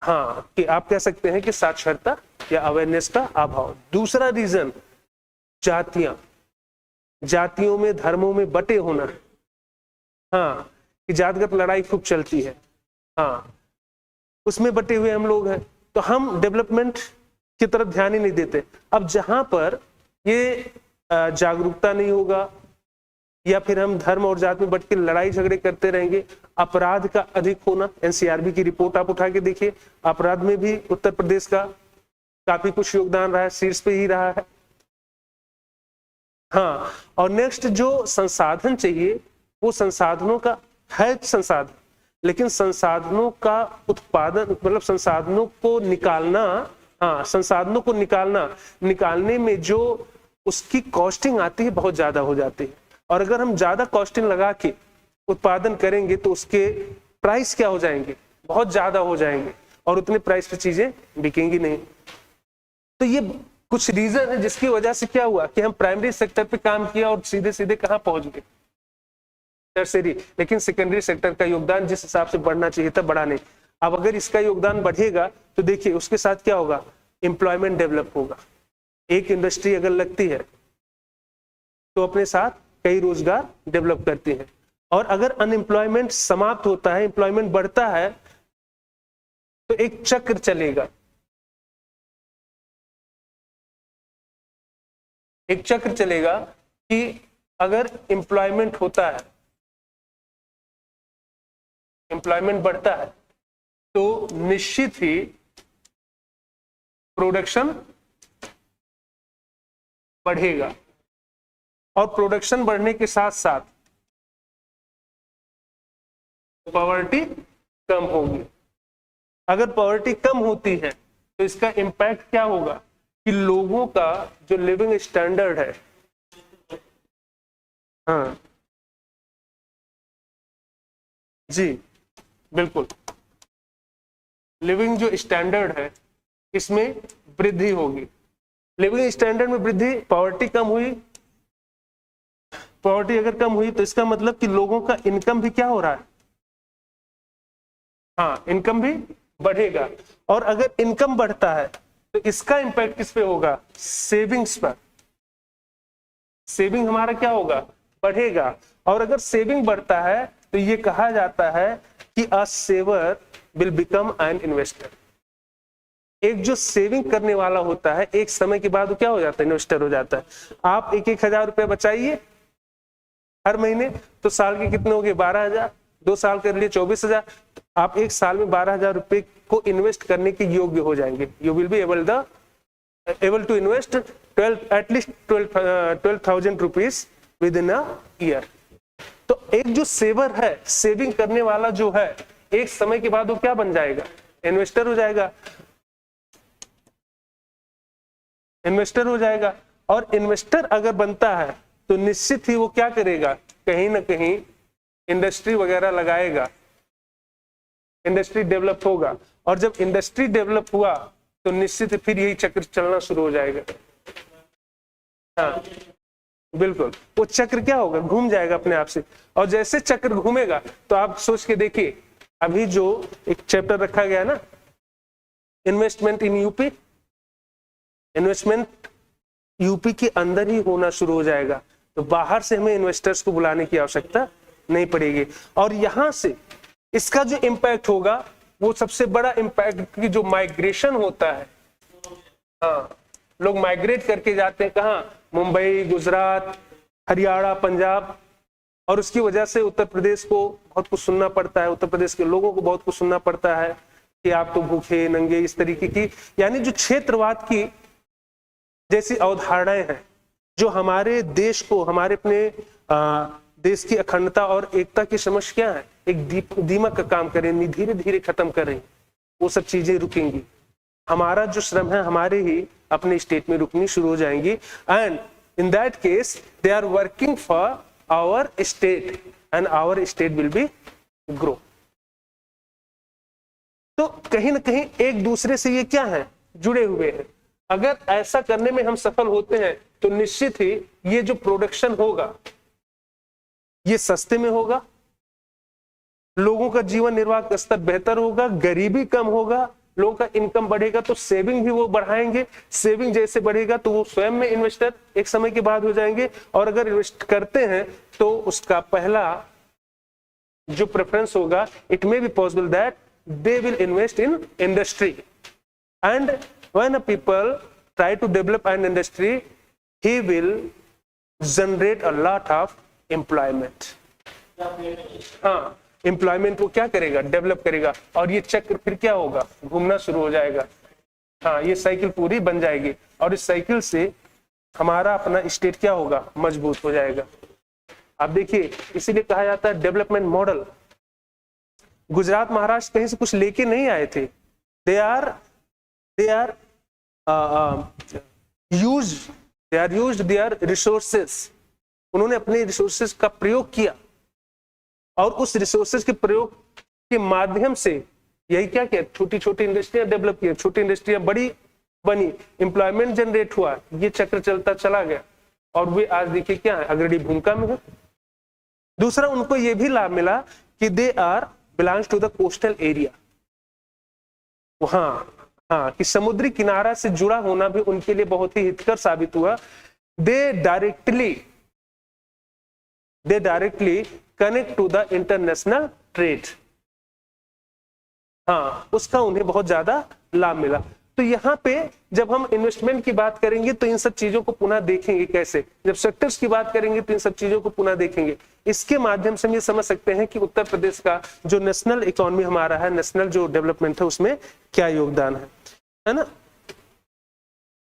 हाँ, कि आप कह सकते हैं कि साक्षरता या अवेयरनेस का अभाव। दूसरा रीजन जातियां, जातियों में, धर्मों में बटे होना, हाँ, कि जातगत लड़ाई खूब चलती है, हाँ, उसमें बटे हुए हम लोग हैं, तो हम डेवलपमेंट की तरफ ध्यान ही नहीं देते। अब जहां पर ये जागरूकता नहीं होगा, या फिर हम धर्म और जात में बट के लड़ाई झगड़े करते रहेंगे, अपराध का अधिक होना, एनसीआरबी की रिपोर्ट आप उठा के देखिए, अपराध में भी उत्तर प्रदेश का काफी कुछ योगदान रहा है, शीर्ष पे ही रहा है। हाँ, और नेक्स्ट जो संसाधन चाहिए, वो संसाधनों का है संसाधन, लेकिन संसाधनों का उत्पादन, मतलब संसाधनों को निकालना, हाँ, संसाधनों को निकालने में जो उसकी कॉस्टिंग आती है बहुत ज्यादा हो जाती है, और अगर हम ज्यादा कॉस्टिंग लगा के उत्पादन करेंगे तो उसके प्राइस क्या हो जाएंगे? बहुत ज्यादा हो जाएंगे, और उतने प्राइस पे चीजें बिकेंगी नहीं। तो ये कुछ रीजन है जिसकी वजह से क्या हुआ कि हम प्राइमरी सेक्टर पे काम किया और सीधे सीधे कहां पहुंच गए? टर्शियरी। लेकिन सेकेंडरी सेक्टर का योगदान जिस हिसाब से बढ़ना चाहिए था, बढ़ा नहीं। अब अगर इसका योगदान बढ़ेगा तो देखिए उसके साथ क्या होगा? एम्प्लॉयमेंट डेवलप होगा। एक इंडस्ट्री अगर लगती है तो अपने साथ कई रोजगार डेवलप करती है, और अगर अनएम्प्लॉयमेंट समाप्त होता है, एम्प्लॉयमेंट बढ़ता है, तो एक चक्र चलेगा, एक चक्र चलेगा कि अगर एम्प्लॉयमेंट होता है, एम्प्लॉयमेंट बढ़ता है, तो निश्चित ही प्रोडक्शन बढ़ेगा, और प्रोडक्शन बढ़ने के साथ साथ पॉवर्टी कम होगी। अगर पॉवर्टी कम होती है तो इसका इम्पैक्ट क्या होगा कि लोगों का जो लिविंग स्टैंडर्ड है, हाँ जी बिल्कुल, लिविंग जो स्टैंडर्ड है इसमें वृद्धि होगी। लिविंग स्टैंडर्ड में वृद्धि, पॉवर्टी कम हुई, पॉवर्टी अगर कम हुई तो इसका मतलब कि लोगों का इनकम भी क्या हो रहा है, हाँ इनकम भी बढ़ेगा। और अगर इनकम बढ़ता है तो इसका इंपैक्ट किस पे होगा, सेविंग्स पर। सेविंग हमारा क्या होगा, बढ़ेगा। और अगर सेविंग बढ़ता है तो ये कहा जाता है कि a saver will become an investor. एक जो सेविंग करने वाला होता है एक समय के बाद वो क्या हो जाता है, इन्वेस्टर हो जाता है। आप 1,000 रुपया बचाइए हर महीने, तो साल के कितने हो गए, 12,000, 2 साल कर लिए 24,000। आप एक साल में 12,000 रुपए को इन्वेस्ट करने के योग्य हो जाएंगे। You will be able to invest at least 12,000 rupees within a year. तो एक जो सेवर है, सेविंग करने वाला जो है, एक समय के बाद वो क्या बन जाएगा, इन्वेस्टर हो जाएगा, इन्वेस्टर हो जाएगा। और इन्वेस्टर अगर बनता है तो निश्चित ही वो क्या करेगा, कहीं ना कहीं इंडस्ट्री वगैरह लगाएगा, इंडस्ट्री डेवलप होगा। और जब इंडस्ट्री डेवलप हुआ तो निश्चित फिर यही चक्र चलना शुरू हो जाएगा। हाँ बिल्कुल, वो चक्र क्या होगा, घूम जाएगा अपने आप से। और जैसे चक्र घूमेगा तो आप सोच के देखिए, अभी जो एक चैप्टर रखा गया है ना, investment in UP, investment UP के अंदर ही होना शुरू हो जाएगा। तो बाहर से हमें इन्वेस्टर्स को बुलाने की आवश्यकता नहीं पड़ेगी। और यहां से इसका जो इम्पैक्ट होगा वो सबसे बड़ा इम्पैक्ट की जो माइग्रेशन होता है, हाँ लोग माइग्रेट करके जाते हैं कहाँ, मुंबई, गुजरात, हरियाणा, पंजाब। और उसकी वजह से उत्तर प्रदेश को बहुत कुछ सुनना पड़ता है, उत्तर प्रदेश के लोगों को बहुत कुछ सुनना पड़ता है कि आप तो भूखे नंगे, इस तरीके की, यानी जो क्षेत्रवाद की जैसी अवधारणाएं हैं जो हमारे देश को, हमारे अपने देश की अखंडता और एकता की समझ क्या है, एक दीमक का काम करें, धीरे धीरे खत्म करें, वो सब चीजें रुकेंगी। हमारा जो श्रम है हमारे ही अपने स्टेट में रुकनी शुरू हो जाएंगी। And in that case they are working for our state and our state will be grow. तो कहीं ना कहीं एक दूसरे से ये क्या है, जुड़े हुए हैं। अगर ऐसा करने में हम सफल होते हैं तो निश्चित ही ये जो प्रोडक्शन होगा ये सस्ते में होगा, लोगों का जीवन निर्वाह का स्तर बेहतर होगा, गरीबी कम होगा, लोगों का इनकम बढ़ेगा तो सेविंग भी वो बढ़ाएंगे। सेविंग जैसे बढ़ेगा तो वो स्वयं में इन्वेस्टर एक समय के बाद हो जाएंगे। और अगर इन्वेस्ट करते हैं तो उसका पहला जो प्रेफरेंस होगा, it may be possible that they will invest in industry, and when a people try to develop an industry he will generate a lot of employment। हाँ, एम्प्लॉयमेंट वो क्या करेगा, डेवलप करेगा। और ये चक्र फिर क्या होगा, घूमना शुरू हो जाएगा। हाँ, ये साइकिल पूरी बन जाएगी और इस साइकिल से हमारा अपना स्टेट क्या होगा, मजबूत हो जाएगा। आप देखिए, इसीलिए कहा जाता है डेवलपमेंट मॉडल। गुजरात महाराष्ट्र कहीं से कुछ लेके नहीं आए थे, they are used their resources. उन्होंने अपने रिसोर्सेस का प्रयोग किया और उस रिसोर्सेस के प्रयोग के माध्यम से यही क्या किया, छोटी छोटी इंडस्ट्रियां डेवलप की, छोटी इंडस्ट्रियां बड़ी बनी, एम्प्लॉयमेंट जनरेट हुआ, ये चक्र चलता चला गया और वे आज देखिए क्या है, अग्रणी भूमिका में है। दूसरा, उनको ये भी लाभ मिला कि they are belongs to the coastal area. हाँ, कि समुद्री किनारा से जुड़ा होना भी उनके लिए बहुत ही हितकर साबित हुआ। They directly connect to the international trade. हाँ, उसका उन्हें बहुत ज्यादा लाभ मिला। तो यहाँ पे जब हम इन्वेस्टमेंट की बात करेंगे तो इन सब चीजों को पुनः देखेंगे कैसे, जब सेक्टर्स की बात करेंगे तो इन सब चीजों को पुनः देखेंगे। इसके माध्यम से हम ये समझ सकते हैं कि उत्तर प्रदेश का जो नेशनल इकोनॉमी हमारा है, नेशनल जो डेवलपमेंट है, उसमें क्या योगदान है ना।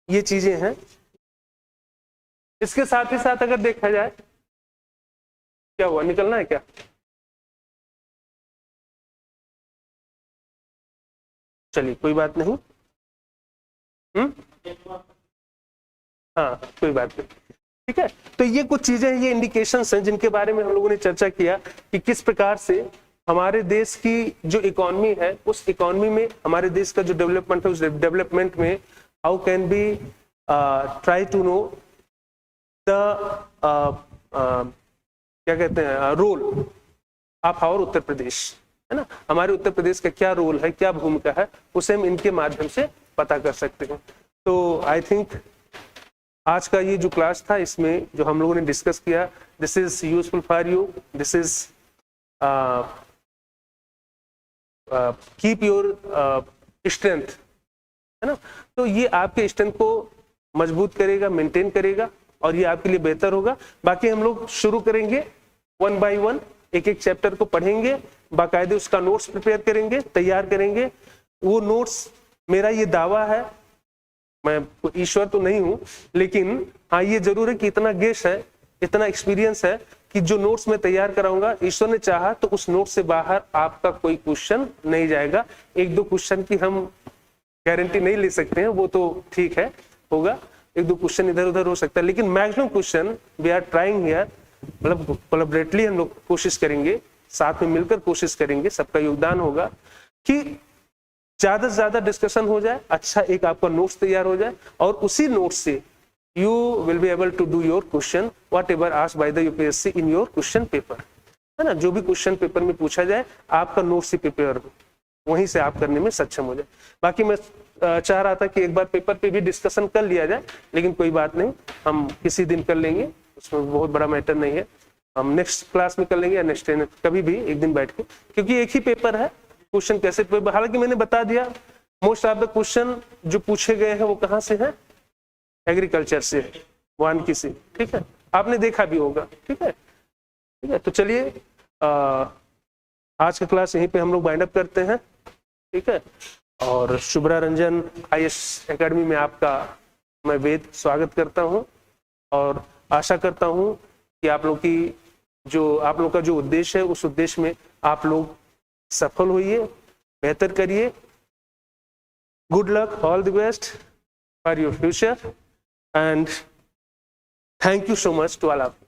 ये चीजें हैं। इसके साथ ही साथ अगर देखा जाए, क्या हुआ, निकलना है क्या, चलिए कोई बात नहीं। हाँ कोई बात नहीं, ठीक है। तो ये कुछ चीजें, ये इंडिकेशंस हैं जिनके बारे में हम लोगों ने चर्चा किया कि किस प्रकार से हमारे देश की जो इकोनॉमी है, उस इकोनॉमी में हमारे देश का जो डेवलपमेंट है, उस डेवलपमेंट में how can be try to know the क्या कहते हैं role of our Uttar Pradesh, है ना। हमारे उत्तर प्रदेश का क्या रोल है, क्या भूमिका है, उसे हम इनके माध्यम से पता कर सकते हैं। तो आई थिंक आज का ये जो क्लास था, इसमें जो हम लोगों ने डिस्कस किया, this is useful for you, this is keep your strength, है ना। तो ये आपके स्ट्रेंथ को मजबूत करेगा, मेंटेन करेगा, और ये आपके लिए बेहतर होगा। बाकी हम लोग शुरू करेंगे 1 by 1, एक एक चैप्टर को पढ़ेंगे, बाकायदे उसका नोट्स प्रिपेयर करेंगे, तैयार करेंगे। वो नोट्स, मेरा ये दावा है, मैं ईश्वर तो नहीं हूं, लेकिन हाँ ये जरूर है कि इतना गेस है, इतना एक्सपीरियंस है कि जो नोट्स मैं तैयार कराऊंगा, ईश्वर ने चाहा तो उस नोट से बाहर आपका कोई क्वेश्चन नहीं जाएगा। 1-2 क्वेश्चन की हम गारंटी नहीं ले सकते हैं, वो तो ठीक है, होगा 1-2 क्वेश्चन इधर उधर हो सकता है, लेकिन maximum question we are trying here, मतलब कोलैबोरेटली हम लोग कोशिश करेंगे, साथ में मिलकर कोशिश करेंगे, सबका योगदान होगा कि ज्यादा से ज्यादा डिस्कशन हो जाए, अच्छा एक आपका नोट्स तैयार हो जाए, और उसी नोट्स से you will be able to do your question whatever asked by the UPSC in your question paper, है ना। जो भी क्वेश्चन पेपर में पूछा जाए, आपका नोट्स ही प्रिपेयर हो, वहीं से आप करने में सक्षम हो जाए। बाकी मैं चाह रहा था कि एक बार पेपर पे भी डिस्कशन कर लिया जाए, लेकिन कोई बात नहीं, हम किसी दिन कर लेंगे, उसमें बहुत बड़ा मैटर नहीं है। हम नेक्स्ट क्लास में कर लेंगे या नेक्स्ट कभी भी एक दिन बैठ के, क्योंकि एक ही पेपर है, क्वेश्चन कैसे पेपर, हालांकि मैंने बता दिया मोस्ट ऑफ द क्वेश्चन जो पूछे गए हैं वो कहाँ से हैं, एग्रीकल्चर से, वानिकी से, ठीक है, आपने देखा भी होगा, ठीक है, ठीक है। तो चलिए आज का क्लास यहीं पे हम लोग वाइंड अप करते हैं, ठीक है। और शुभ्रा रंजन IAS एकेडमी में आपका मैं वेद स्वागत करता हूं, और आशा करता हूं कि आप लोग का जो उद्देश्य है, उस उद्देश्य में आप लोग सफल होइए, बेहतर करिए। Good luck, all the best for your future, and thank you so much to all of you.